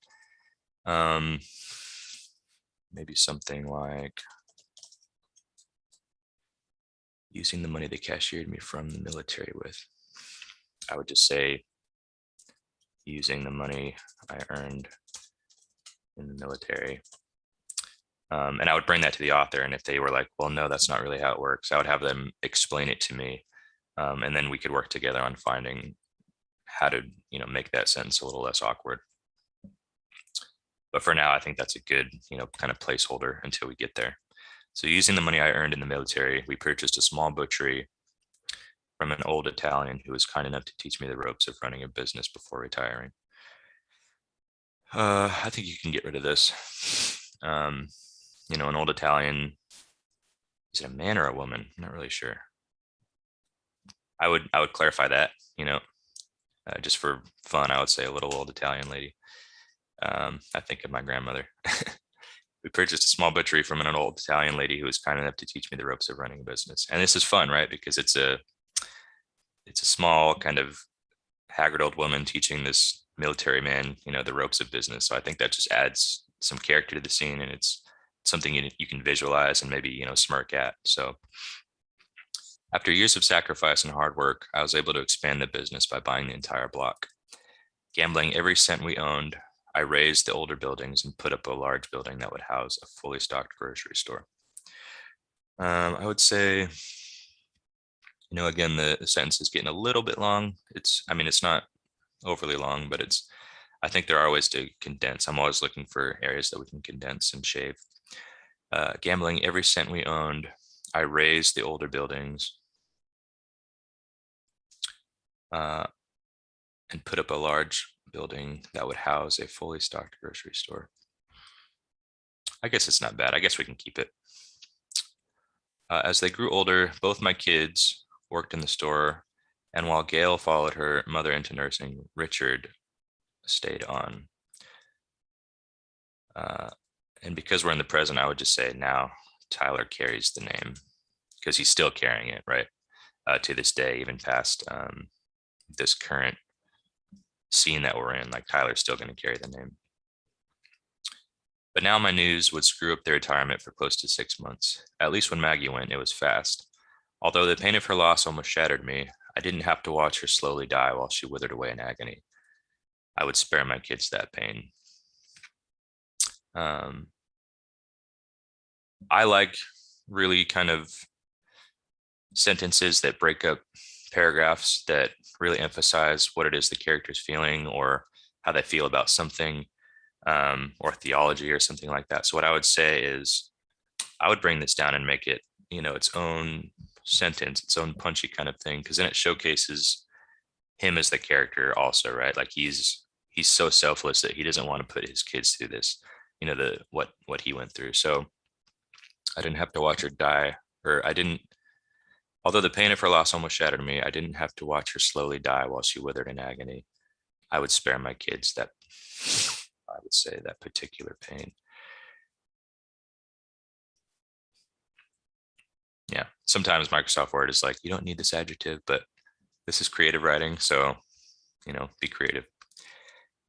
Maybe something like, Using the money they cashiered me from the military with. I would just say using the money I earned in the military. And I would bring that to the author. And if they were like, well, no, that's not really how it works, I would have them explain it to me. And then we could work together on finding how to, make that sentence a little less awkward. But for now, I think that's a good, kind of placeholder until we get there. So using the money I earned in the military, we purchased a small butchery from an old Italian who was kind enough to teach me the ropes of running a business before retiring. I think you can get rid of this. An old Italian, is it a man or a woman? I'm not really sure. I would clarify that, just for fun, I would say a little old Italian lady. I think of my grandmother. We purchased a small butchery from an old Italian lady who was kind enough to teach me the ropes of running a business. And this is fun, right? Because it's a small kind of haggard old woman teaching this military man, the ropes of business. So I think that just adds some character to the scene, and it's something you can visualize and maybe, smirk at. So after years of sacrifice and hard work, I was able to expand the business by buying the entire block. Gambling every cent we owned, I raised the older buildings and put up a large building that would house a fully stocked grocery store. I would say, again, the sentence is getting a little bit long. It's not overly long, but I think there are ways to condense. I'm always looking for areas that we can condense and shave. Gambling every cent we owned, I raised the older buildings and put up a large building that would house a fully stocked grocery store. I guess it's not bad. I guess we can keep it. As they grew older, both my kids worked in the store, and while Gail followed her mother into nursing, Richard stayed on. And because we're in the present, I would just say now Tyler carries the name, because he's still carrying it, right? To this day, even past this current scene that we're in, like Tyler's still going to carry the name. But now my news would screw up their retirement for close to 6 months. At least when Maggie went, it was fast. Although the pain of her loss almost shattered me, I didn't have to watch her slowly die while she withered away in agony. I would spare my kids that pain. I like really kind of sentences that break up paragraphs that really emphasize what it is the character's feeling or how they feel about something, or theology or something like that. So what I would say is I would bring this down and make it, its own sentence, its own punchy kind of thing, because then it showcases him as the character also, right? Like he's so selfless that he doesn't want to put his kids through this, what he went through. So I didn't have to watch her die, or although the pain of her loss almost shattered me, I didn't have to watch her slowly die while she withered in agony. I would spare my kids that, I would say, that particular pain. Yeah, sometimes Microsoft Word is like, you don't need this adjective, but this is creative writing, so, be creative.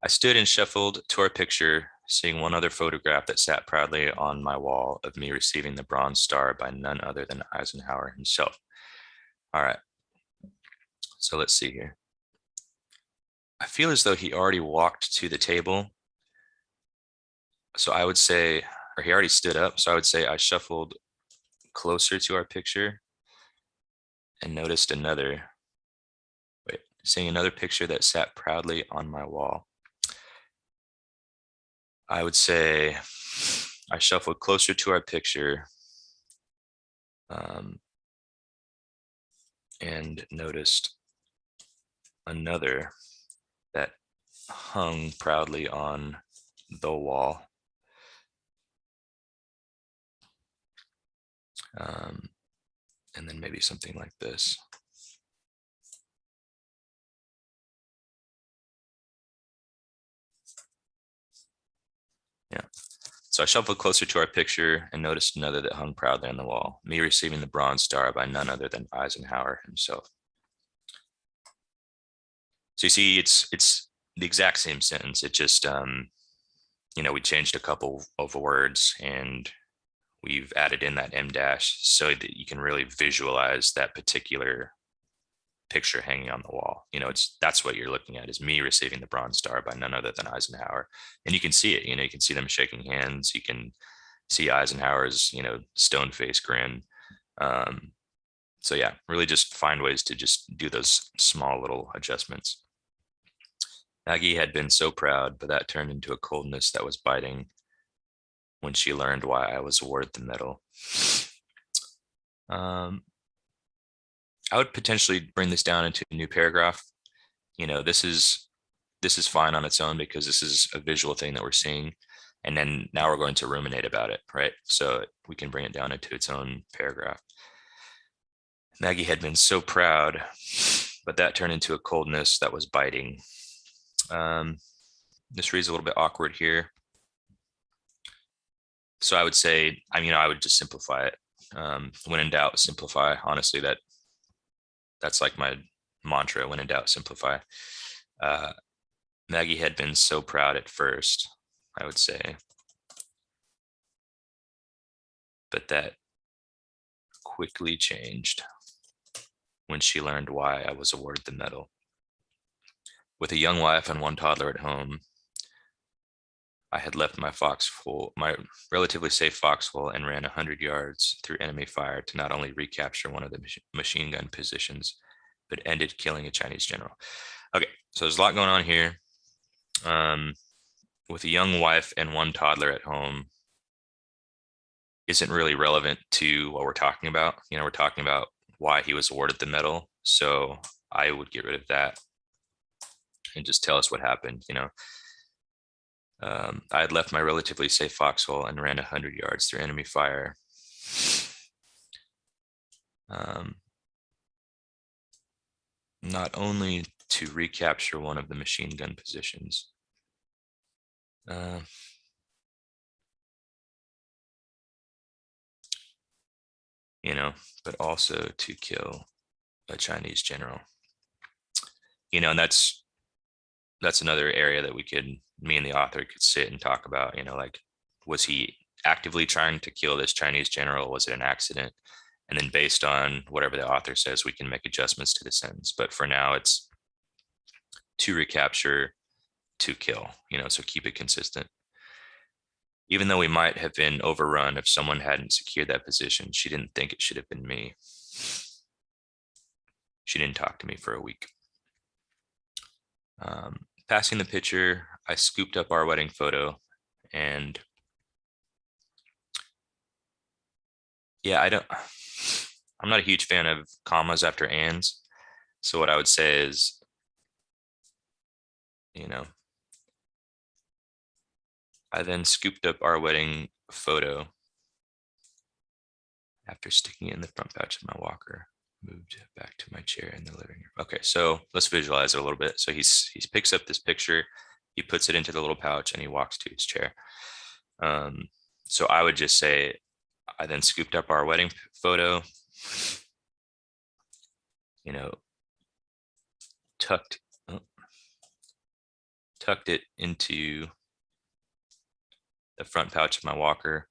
I stood and shuffled to our picture, seeing one other photograph that sat proudly on my wall of me receiving the Bronze Star by none other than Eisenhower himself. All right, so let's see here. I feel as though he already walked to the table. So I would say, or he already stood up. So I would say I shuffled closer to our picture and noticed seeing another picture that sat proudly on my wall. I would say I shuffled closer to our picture and noticed another that hung proudly on the wall. And then maybe something like this. Yeah. So I shuffled closer to our picture and noticed another that hung proudly on the wall, me receiving the Bronze Star by none other than Eisenhower himself. So you see, it's the exact same sentence. It just, we changed a couple of words and we've added in that M dash so that you can really visualize that particular picture hanging on the wall. That's what you're looking at, is me receiving the Bronze Star by none other than Eisenhower. And you can see it, you can see them shaking hands. You can see Eisenhower's, stone face grin. So yeah, really just find ways to just do those small little adjustments. Maggie had been so proud, but that turned into a coldness that was biting when she learned why I was awarded the medal. I would potentially bring this down into a new paragraph. This is fine on its own because this is a visual thing that we're seeing. And then now we're going to ruminate about it, right? So we can bring it down into its own paragraph. Maggie had been so proud, but that turned into a coldness that was biting. This reads a little bit awkward here. So I would say, I would just simplify it. When in doubt, simplify. Honestly, that's like my mantra. When in doubt, simplify. Maggie had been so proud at first, I would say, but that quickly changed when she learned why I was awarded the medal. With a young wife and one toddler at home, I had left my relatively safe foxhole, and ran 100 yards through enemy fire to not only recapture one of the machine gun positions, but ended killing a Chinese general. Okay, so there's a lot going on here. With a young wife and one toddler at home isn't really relevant to what we're talking about. We're talking about why he was awarded the medal. So I would get rid of that and just tell us what happened. I had left my relatively safe foxhole and ran 100 yards through enemy fire. Not only to recapture one of the machine gun positions, but also to kill a Chinese general. And that's another area that me and the author could sit and talk about, like, was he actively trying to kill this Chinese general? Was it an accident? And then based on whatever the author says, we can make adjustments to the sentence. But for now, it's to recapture, to kill, so keep it consistent. Even though we might have been overrun if someone hadn't secured that position, she didn't think it should have been me. She didn't talk to me for a week. Passing the picture, I scooped up our wedding photo, and yeah, I'm not a huge fan of commas after ands. So what I would say is, I then scooped up our wedding photo after sticking it in the front pouch of my walker, moved back to my chair in the living room. Okay, so let's visualize it a little bit. So he picks up this picture, he puts it into the little pouch, and he walks to his chair. So I would just say, I then scooped up our wedding photo, tucked it into the front pouch of my walker,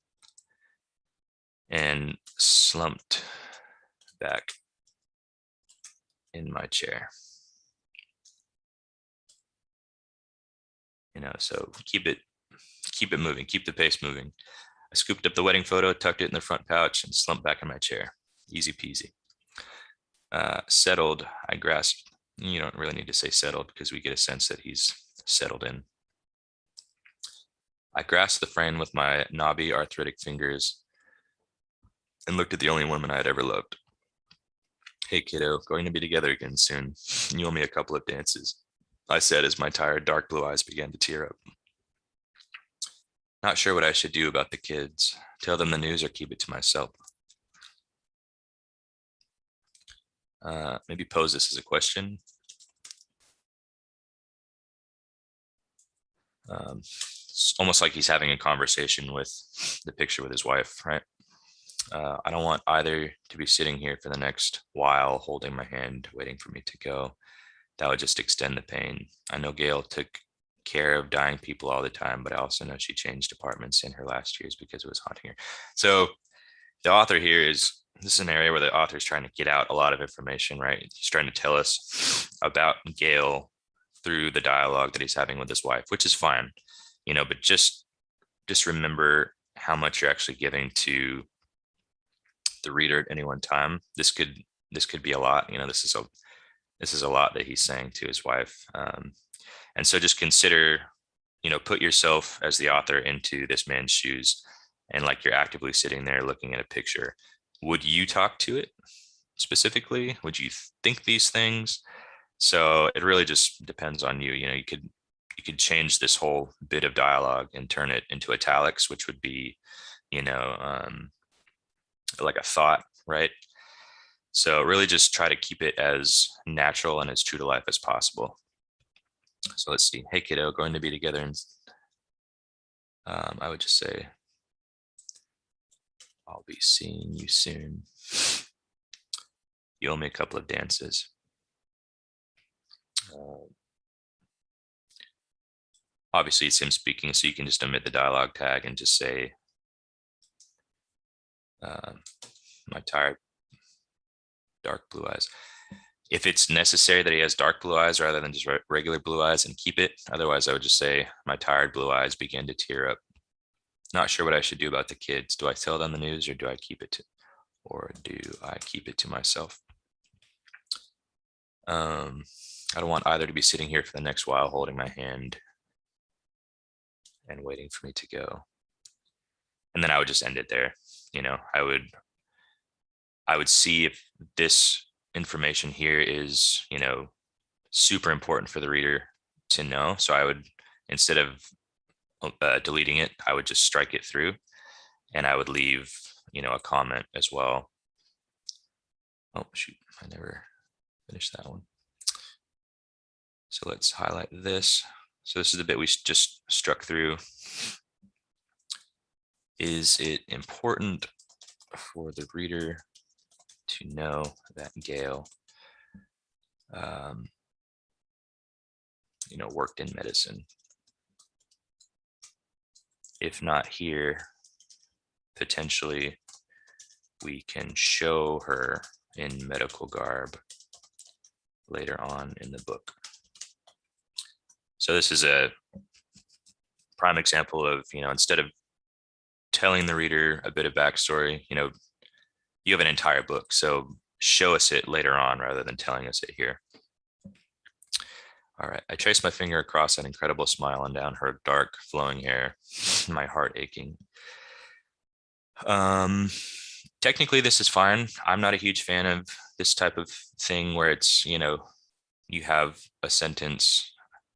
and slumped back in my chair. So keep it moving, keep the pace moving. I scooped up the wedding photo, tucked it in the front pouch, and slumped back in my chair. Easy peasy. Settled, I grasped. You don't really need to say settled because we get a sense that he's settled in. I grasped the frame with my knobby arthritic fingers and looked at the only woman I had ever loved. Hey kiddo, going to be together again soon. You owe me a couple of dances, I said as my tired dark blue eyes began to tear up. Not sure what I should do about the kids. Tell them the news or keep it to myself. Maybe pose this as a question. It's almost like he's having a conversation with the picture with his wife, right? I don't want either to be sitting here for the next while holding my hand, waiting for me to go. That would just extend the pain. I know Gail took care of dying people all the time, but I also know she changed apartments in her last years because it was haunting her. So the author here this is an area where the author is trying to get out a lot of information, right? He's trying to tell us about Gale through the dialogue that he's having with his wife, which is fine, but just remember how much you're actually giving to the reader at any one time. This could be a lot. This is a lot that he's saying to his wife. And so just consider, put yourself as the author into this man's shoes, and like you're actively sitting there looking at a picture. Would you talk to it specifically? Would you think these things? So it really just depends on you. You could change this whole bit of dialogue and turn it into italics, which would be, like a thought, right? So really just try to keep it as natural and as true to life as possible. So let's see. Hey, kiddo, going to be together. And I would just say, I'll be seeing you soon. You owe me a couple of dances. Obviously, it's him speaking, so you can just omit the dialogue tag and just say, my tired dark blue eyes. If it's necessary that he has dark blue eyes rather than just regular blue eyes, and keep it. Otherwise, I would just say, my tired blue eyes begin to tear up. Not sure what I should do about the kids. Do I tell them the news, or do I keep it to myself? I don't want either to be sitting here for the next while holding my hand and waiting for me to go. And then I would just end it there. I would see if this information here is, super important for the reader to know. So I would, instead of deleting it, I would just strike it through, and I would leave, a comment as well. Oh, shoot, I never finished that one. So let's highlight this. So this is the bit we just struck through. Is it important for the reader to know that Gale, worked in medicine? If not here, potentially we can show her in medical garb later on in the book. So this is a prime example of, instead of telling the reader a bit of backstory, you have an entire book. So show us it later on rather than telling us it here. All right. I traced my finger across that incredible smile and down her dark flowing hair, my heart aching. Technically this is fine. I'm not a huge fan of this type of thing where it's, you have a sentence,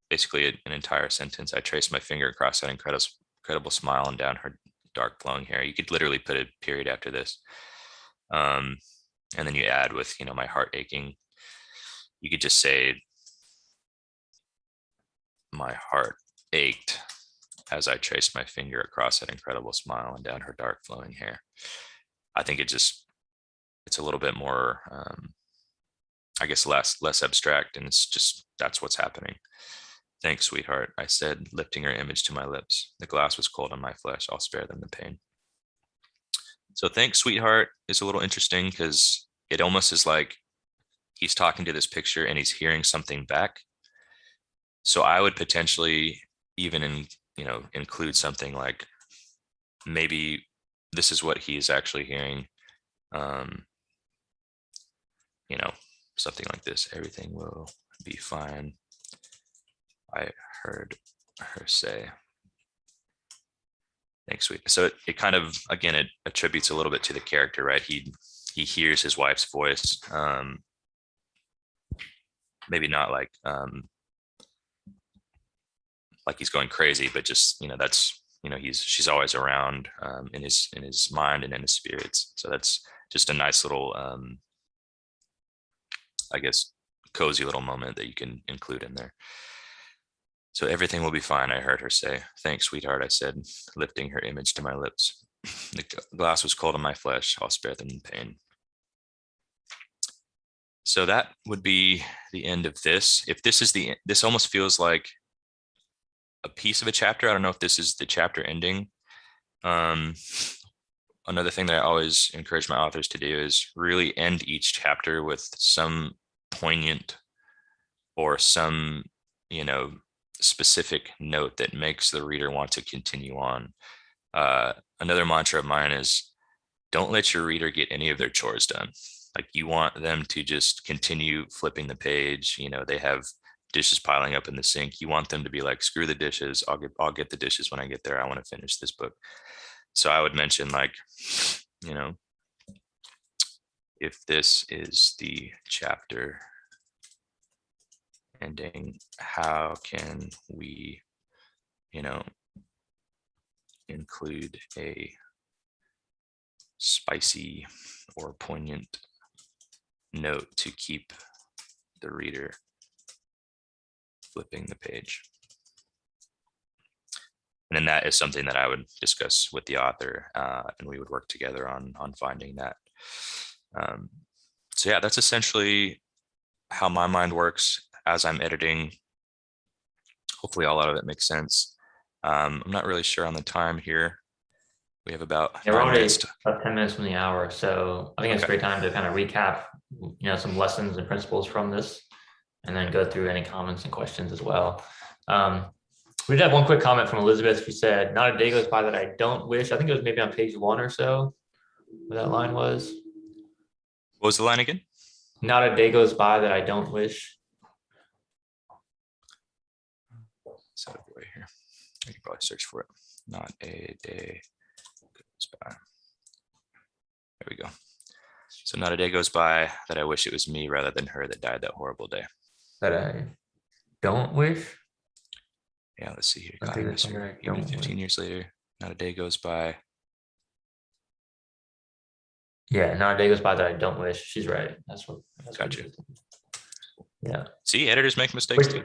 basically an entire sentence. I traced my finger across that incredible smile and down her dark flowing hair. You could literally put a period after this. And then you add with, my heart aching. You could just say, my heart ached as I traced my finger across that incredible smile and down her dark flowing hair. I think it's a little bit more, I guess, less abstract, and it's just, that's what's happening. Thanks, sweetheart, I said, lifting her image to my lips. The glass was cold on my flesh. I'll spare them the pain. So thanks, sweetheart is a little interesting because it almost is like he's talking to this picture and he's hearing something back. So I would potentially even include something like, maybe this is what he's actually hearing. Something like this. Everything will be fine, I heard her say. Thanks, sweet. So it kind of, again, it attributes a little bit to the character, right? He hears his wife's voice. Maybe not like he's going crazy, but just, that's, she's always around in his mind and in his spirits. So that's just a nice little, I guess, cozy little moment that you can include in there. So everything will be fine, I heard her say. Thanks, sweetheart, I said, lifting her image to my lips. The glass was cold on my flesh. I'll spare them the pain. So that would be the end of this. If this is this almost feels like a piece of a chapter. I don't know if this is the chapter ending. Um, Another thing that I always encourage my authors to do is really end each chapter with some poignant or some, specific note that makes the reader want to continue on. Another mantra of mine is don't let your reader get any of their chores done. Like you want them to just continue flipping the page. They have dishes piling up in the sink. You want them to be like, screw the dishes. I'll get the dishes when I get there. I want to finish this book. So I would mention like, if this is the chapter ending, how can we, include a spicy or poignant note to keep the reader flipping the page. And then that is something that I would discuss with the author, and we would work together on finding that. So yeah, that's essentially how my mind works as I'm editing. Hopefully a lot of it makes sense. I'm not really sure on the time here. We have about Yeah, we're 9 already minutes. about 10 minutes from the hour. So I think it's a Okay. great time to kind of recap, some lessons and principles from this, and then go through any comments and questions as well. We did have one quick comment from Elizabeth. She said, not a day goes by that I don't wish. I think it was maybe on page 1 or so where that line was. What was the line again? Not a day goes by that I don't wish. Set up right here. You can probably search for it. Not a day goes by. There we go. So not a day goes by that I wish it was me rather than her that died that horrible day. That I don't wish. Yeah, let's see here. I God, think I that's miss her. something I Even don't 15 wish. years later, not a day goes by. Yeah, not a day goes by that I don't wish. She's right. That's what Gotcha. it is. Yeah. See, editors make mistakes too.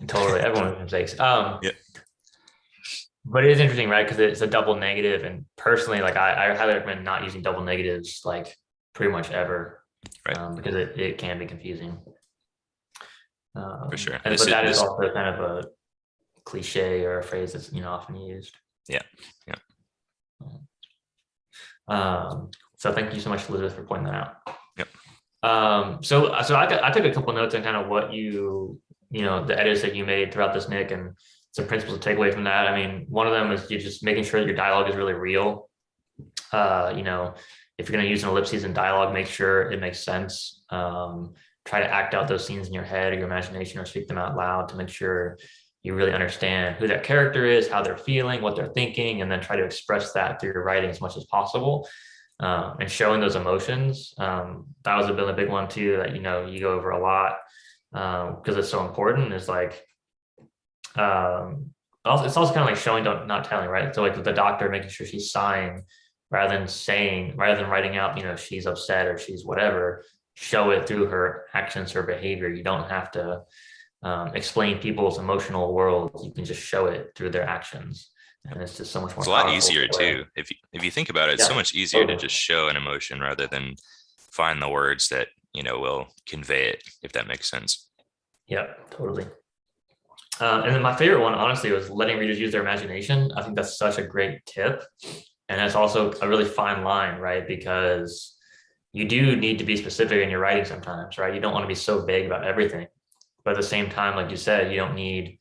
Totally. Everyone makes mistakes. Yeah. But it is interesting, right? Because it's a double negative. And personally, like I highly recommend not using double negatives like pretty much ever. Right. Because it can be confusing. For sure. But that is also kind of a cliche or a phrase that's often used. Yeah. Yeah. So thank you so much, Elizabeth, for pointing that out. Yep. So I took a couple notes on kind of what the edits that you made throughout this, Nick, and some principles to take away from that. I mean, one of them is you just making sure that your dialogue is really real. If you're going to use an ellipses in dialogue, make sure it makes sense. Try to act out those scenes in your head or your imagination or speak them out loud to make sure you really understand who that character is, how they're feeling, what they're thinking, and then try to express that through your writing as much as possible. And showing those emotions. That was a big one too, that, you go over a lot because it's so important. Is like, it's also kind of like showing, not telling, right? So like with the doctor, making sure she's sighing rather than writing out, she's upset or she's whatever, show it through her actions, her behavior. You don't have to explain people's emotional world. You can just show it through their actions. And it's just so much more It's a lot powerful easier too. If you think about it, it's so much easier to just show an emotion rather than find the words that will convey it, if that makes sense. Yeah, totally. And then my favorite one, honestly, was letting readers use their imagination. I think that's such a great tip. And that's also a really fine line, right? Because you do need to be specific in your writing sometimes, right? You don't want to be so vague about everything. But at the same time, like you said, you don't need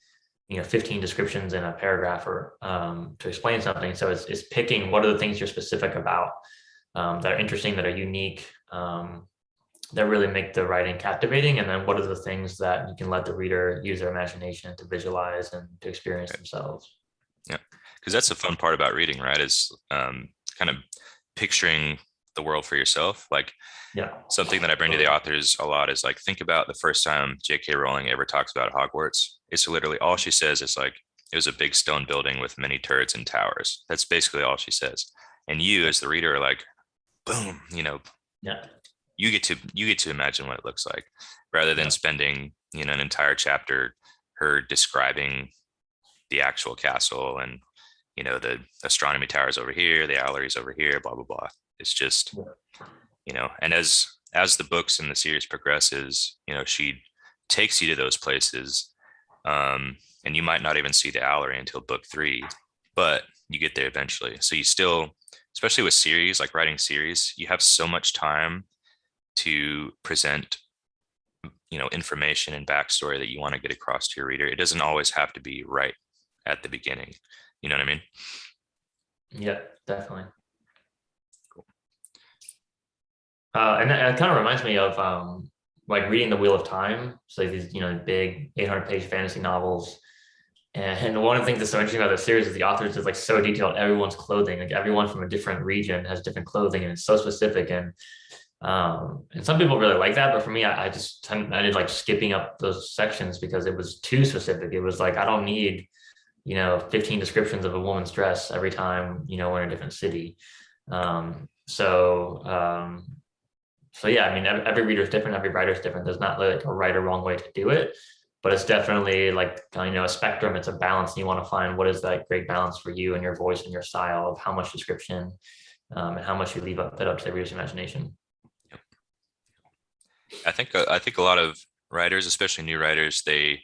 15 descriptions in a paragraph or to explain something. So it's picking what are the things you're specific about that are interesting, that are unique, that really make the writing captivating. And then what are the things that you can let the reader use their imagination to visualize and to experience themselves. Yeah, because that's the fun part about reading, right? Is kind of picturing the world for yourself. Like, something that I bring to the authors a lot is like, think about the first time J.K. Rowling ever talks about Hogwarts. It's literally all she says is like, it was a big stone building with many turrets and towers. That's basically all she says. And you as the reader are like, boom, you get to imagine what it looks like, rather than spending an entire chapter her describing the actual castle and the astronomy towers over here, the galleries over here, blah blah blah. It's just and as the books in the series progresses, she takes you to those places, and you might not even see the Allery until book 3, but you get there eventually. So you still, especially with series, like writing series, you have so much time to present, information and backstory that you want to get across to your reader. It doesn't always have to be right at the beginning. You know what I mean? Yeah, definitely. Cool. And that kind of reminds me of like reading The Wheel of Time. So like these, big 800-page fantasy novels. And one of the things that's so interesting about this series is the authors is like so detailed. Everyone's clothing, like everyone from a different region has different clothing, and it's so specific. And some people really like that, but for me, I did like skipping up those sections because it was too specific. It was like I don't need 15 descriptions of a woman's dress every time we're in a different city. So yeah, I mean, every reader is different, every writer is different. There's not like a right or wrong way to do it, but it's definitely like a spectrum. It's a balance, and you want to find what is that great balance for you and your voice and your style of how much description and how much you leave it up to the reader's imagination. I think a lot of writers, especially new writers, they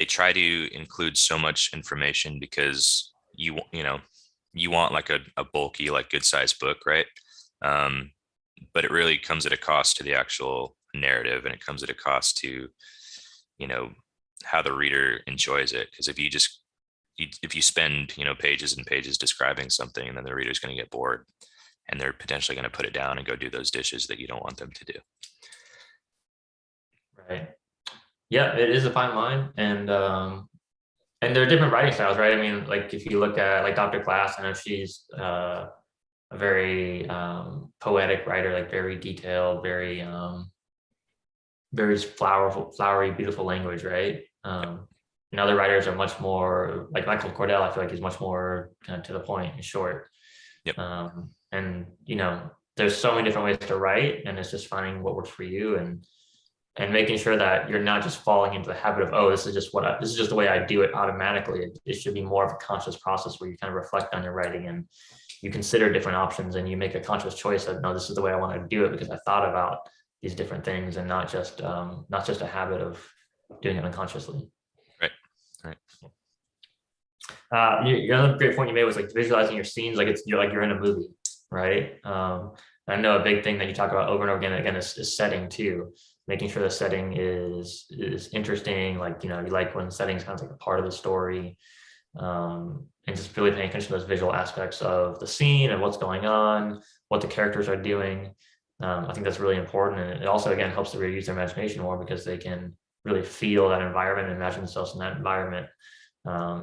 try to include so much information because you want like a bulky, like good sized book, right? But it really comes at a cost to the actual narrative, and it comes at a cost to how the reader enjoys it. Because if you spend pages and pages describing something, and then the reader's going to get bored, and they're potentially going to put it down and go do those dishes that you don't want them to do. Right. Yeah, it is a fine line, and there are different writing styles, right? I mean, like if you look at like Dr. Glass, I know she's a very poetic writer, like very detailed, very flowery, beautiful language, right? And other writers are much more like Michael Cordell. I feel like he's much more kind of to the point and short. Yep. And there's so many different ways to write, and it's just finding what works for you and making sure that you're not just falling into the habit of, oh, this is just the way I do it automatically. It should be more of a conscious process where you kind of reflect on your writing and you consider different options and you make a conscious choice of, no, this is the way I want to do it because I thought about these different things, and not just a habit of doing it unconsciously. Right. Another great point you made was like visualizing your scenes, like you're in a movie, right? I know a big thing that you talk about over and over again is setting too. Making sure the setting is interesting, like you like when the setting is kind of like a part of the story, and just really paying attention to those visual aspects of the scene and what's going on, what the characters are doing. I think that's really important, and it also again helps the reader use their imagination more because they can really feel that environment and imagine themselves in that environment,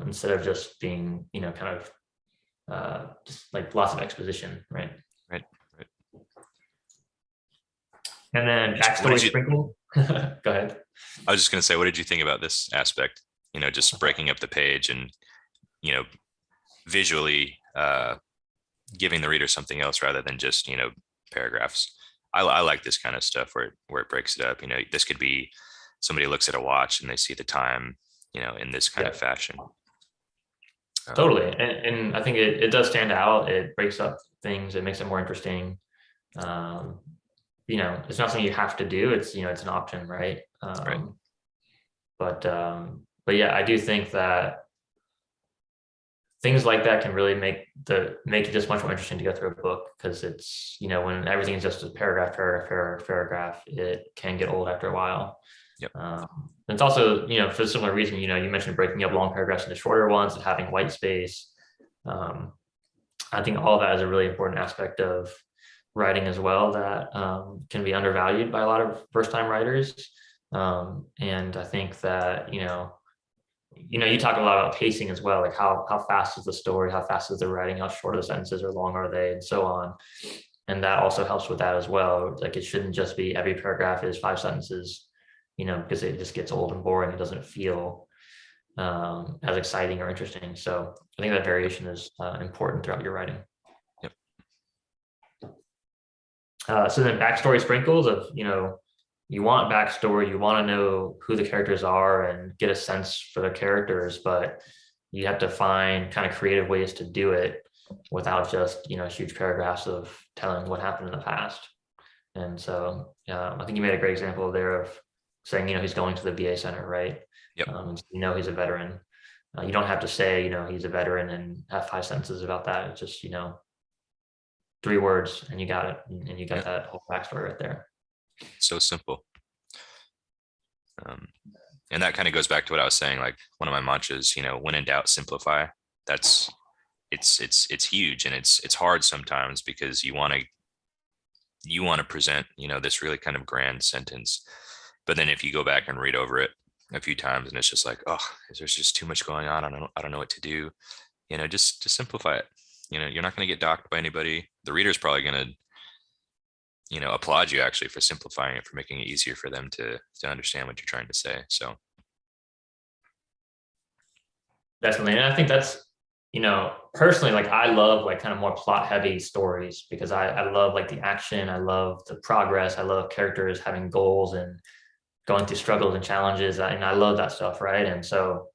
instead of just being kind of just like lots of exposition, right? Right. And then backstory sprinkle. Go ahead. I was just going to say, what did you think about this aspect? Just breaking up the page and visually giving the reader something else rather than just paragraphs. I like this kind of stuff where it breaks it up. This could be somebody looks at a watch and they see the time in this kind of fashion. Totally. And I think it does stand out. It breaks up things. It makes it more interesting. It's not something you have to do. It's it's an option, right? Right. But yeah, I do think that things like that can really make it just much more interesting to go through a book, because it's when everything is just a paragraph, it can get old after a while. Yep. It's also for a similar reason. You mentioned breaking up long paragraphs into shorter ones and having white space. I think all of that is a really important aspect of writing as well that can be undervalued by a lot of first-time writers. And I think that you talk a lot about pacing as well, like how fast is the story, how fast is the writing, how short are the sentences or long are they, and so on. And that also helps with that as well. Like it shouldn't just be every paragraph is 5 sentences, because it just gets old and boring. It doesn't feel as exciting or interesting. So I think that variation is important throughout your writing. Yep. So then backstory sprinkles of, you want backstory, you want to know who the characters are and get a sense for their characters, but you have to find kind of creative ways to do it without just, huge paragraphs of telling what happened in the past. And so I think you made a great example there of saying, he's going to the VA center, right? Yep. And he's a veteran. You don't have to say, he's a veteran and have 5 sentences about that. It's just, 3 words and you got it. And you got Yep. that whole backstory right there. So simple. And that kind of goes back to what I was saying. Like one of my mantras, when in doubt, simplify. That's it's huge, and it's hard sometimes because you want to present, this really kind of grand sentence. But then if you go back and read over it a few times and it's just like, oh, there's just too much going on. I don't know what to do. Just simplify it. You're not going to get docked by anybody. The reader's probably going to, applaud you actually for simplifying it, for making it easier for them to understand what you're trying to say. So Definitely. And I think that's, personally, like I love like kind of more plot heavy stories because I love like the action. I love the progress. I love characters having goals and going through struggles and challenges. And I love that stuff. Right. And so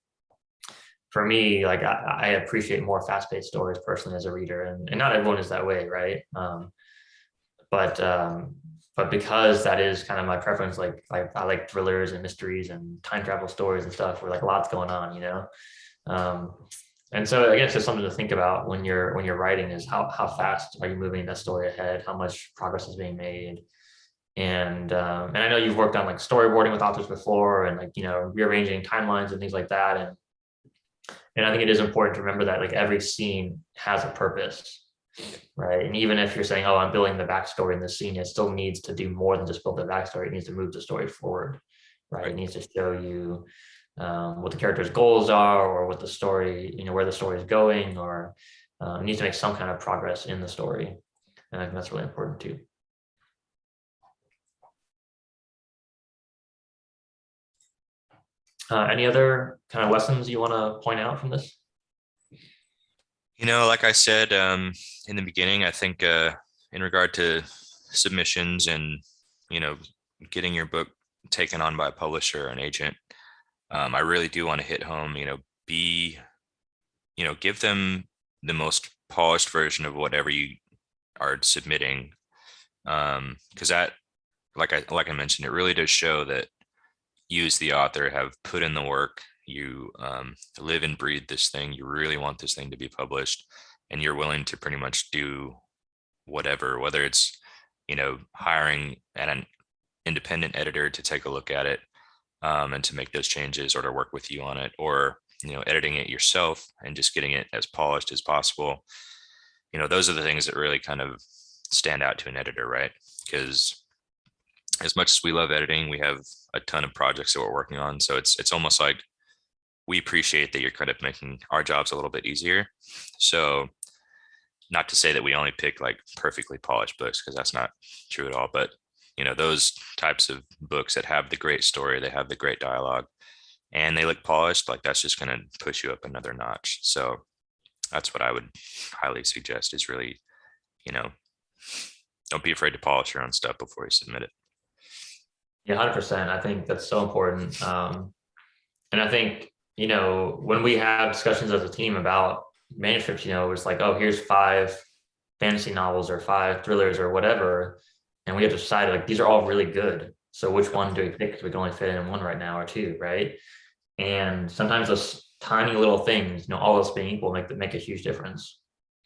for me, like I appreciate more fast-paced stories personally as a reader, and not everyone is that way. Right. But because that is kind of my preference, like I like thrillers and mysteries and time travel stories and stuff where like lots going on. Um, and so I guess it's something to think about when you're writing is how fast are you moving that story ahead? How much progress is being made? And I know you've worked on like storyboarding with authors before and like, rearranging timelines and things like that. And I think it is important to remember that like every scene has a purpose, right? And even if you're saying, oh, I'm building the backstory in this scene, it still needs to do more than just build the backstory. It needs to move the story forward, right? right. It needs to show you what the character's goals are, or what the story, where the story is going, or it needs to make some kind of progress in the story. And I think that's really important too. Any other kind of lessons you want to point out from this? Like I said in the beginning, I think in regard to submissions and you know getting your book taken on by a publisher or an agent, I really do want to hit home. Be give them the most polished version of whatever you are submitting, because that, like I mentioned, it really does show that you as the author have put in the work. You live and breathe this thing. You really want this thing to be published, and you're willing to pretty much do whatever, whether it's hiring an independent editor to take a look at it, and to make those changes or to work with you on it, or editing it yourself and just getting it as polished as possible. Those are the things that really kind of stand out to an editor, right? Because as much as we love editing, we have a ton of projects that we're working on. So it's almost like we appreciate that you're kind of making our jobs a little bit easier. So not to say that we only pick like perfectly polished books, because that's not true at all. But those types of books that have the great story, they have the great dialogue, and they look polished, like that's just going to push you up another notch. So that's what I would highly suggest is really, don't be afraid to polish your own stuff before you submit it. Yeah, 100%. I think that's so important. And I think, when we have discussions as a team about manuscripts, it's like, oh, here's 5 fantasy novels or 5 thrillers or whatever. And we have to decide like, these are all really good. So which one do we pick? Because we can only fit in one right now or 2, right? And sometimes those tiny little things, all else being equal, make a huge difference.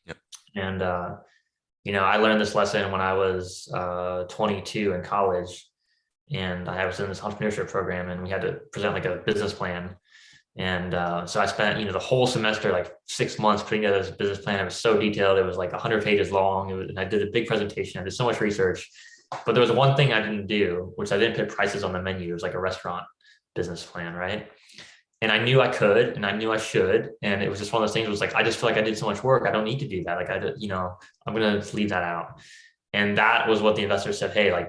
Yep. And, I learned this lesson when I was 22 in college. And I was in this entrepreneurship program, and we had to present like a business plan. And so I spent, the whole semester, like 6 months, putting together this business plan. It was so detailed. It was like 100 pages long. And I did a big presentation. I did so much research. But there was one thing I didn't do, which I didn't put prices on the menu. It was like a restaurant business plan, right? And I knew I could, and I knew I should. And it was just one of those things. It was like, I just feel like I did so much work. I don't need to do that. Like I did, I'm going to leave that out. And that was what the investor said, hey, like,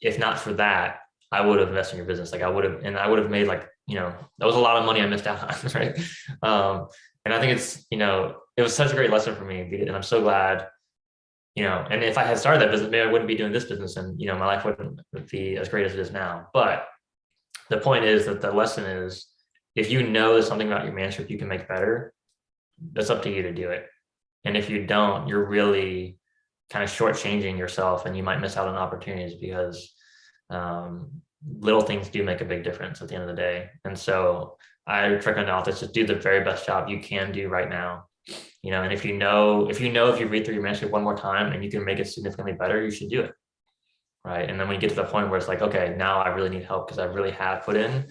if not for that, I would have invested in your business. Like I would have made like, that was a lot of money I missed out on. Right. And I think it's, it was such a great lesson for me. And I'm so glad, and if I had started that business, maybe I wouldn't be doing this business, and, my life wouldn't be as great as it is now. But the point is that the lesson is, if there's something about your manuscript you can make better, that's up to you to do it. And if you don't, you're really kind of shortchanging yourself, and you might miss out on opportunities because little things do make a big difference at the end of the day. And so I recommend authors just do the very best job you can do right now. And if you read through your manuscript one more time and you can make it significantly better, you should do it. Right. And then when you get to the point where it's like, okay, now I really need help because I really have put in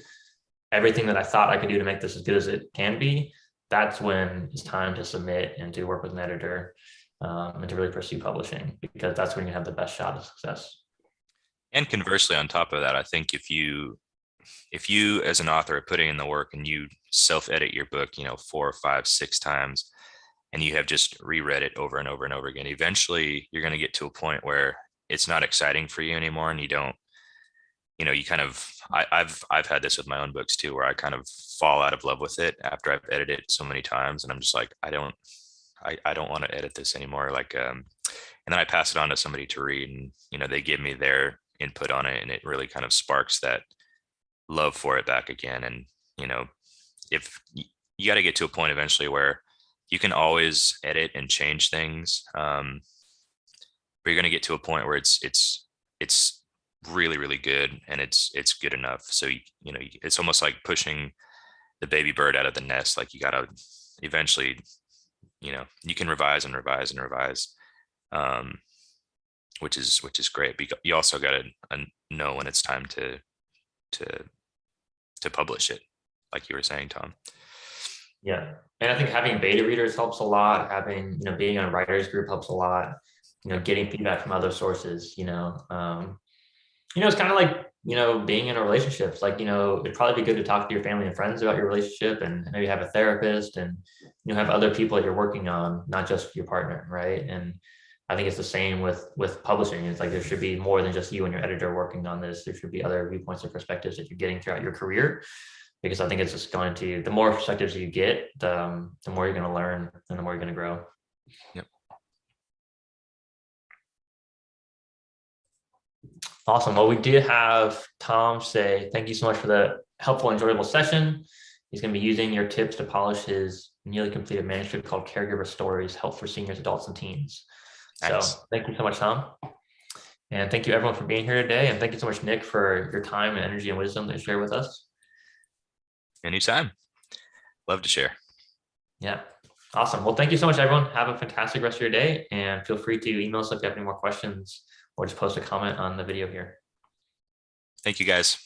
everything that I thought I could do to make this as good as it can be, that's when it's time to submit and to work with an editor, and to really pursue publishing, because that's when you have the best shot of success. And conversely, on top of that, I think if you as an author are putting in the work and you self-edit your book, 4 or 5, 6 times, and you have just reread it over and over and over again, eventually you're going to get to a point where it's not exciting for you anymore, and you don't, you kind of, I've had this with my own books too, where I kind of fall out of love with it after I've edited it so many times, and I'm just like, I don't want to edit this anymore. Like, and then I pass it on to somebody to read, and they give me their input on it, and it really kind of sparks that love for it back again. And if you got to get to a point eventually where you can always edit and change things, but you're going to get to a point where it's really, really good, and it's good enough. So it's almost like pushing the baby bird out of the nest. Like, you got to eventually, you can revise and revise and revise, which is great. Because you also got to know when it's time to publish it, like you were saying, Tom. Yeah. And I think having beta readers helps a lot. Having, being on a writers group helps a lot. Getting feedback from other sources, it's kind of like, being in a relationship. It's like, it'd probably be good to talk to your family and friends about your relationship, and maybe have a therapist, and, have other people that you're working on, not just your partner. Right. And I think it's the same with publishing. It's like, there should be more than just you and your editor working on this. There should be other viewpoints and perspectives that you're getting throughout your career, because I think it's just going to, the more perspectives you get, the more you're going to learn, and the more you're going to grow. Yep. Awesome. Well, we did have Tom say, thank you so much for the helpful, enjoyable session. He's going to be using your tips to polish his nearly completed manuscript called Caregiver Stories, Help for Seniors, Adults, and Teens. Nice. So thank you so much, Tom. And thank you everyone for being here today. And thank you so much, Nick, for your time and energy and wisdom that you share with us. Anytime. Love to share. Yeah. Awesome. Well, thank you so much, everyone. Have a fantastic rest of your day, and feel free to email us if you have any more questions, or just post a comment on the video here. Thank you, guys.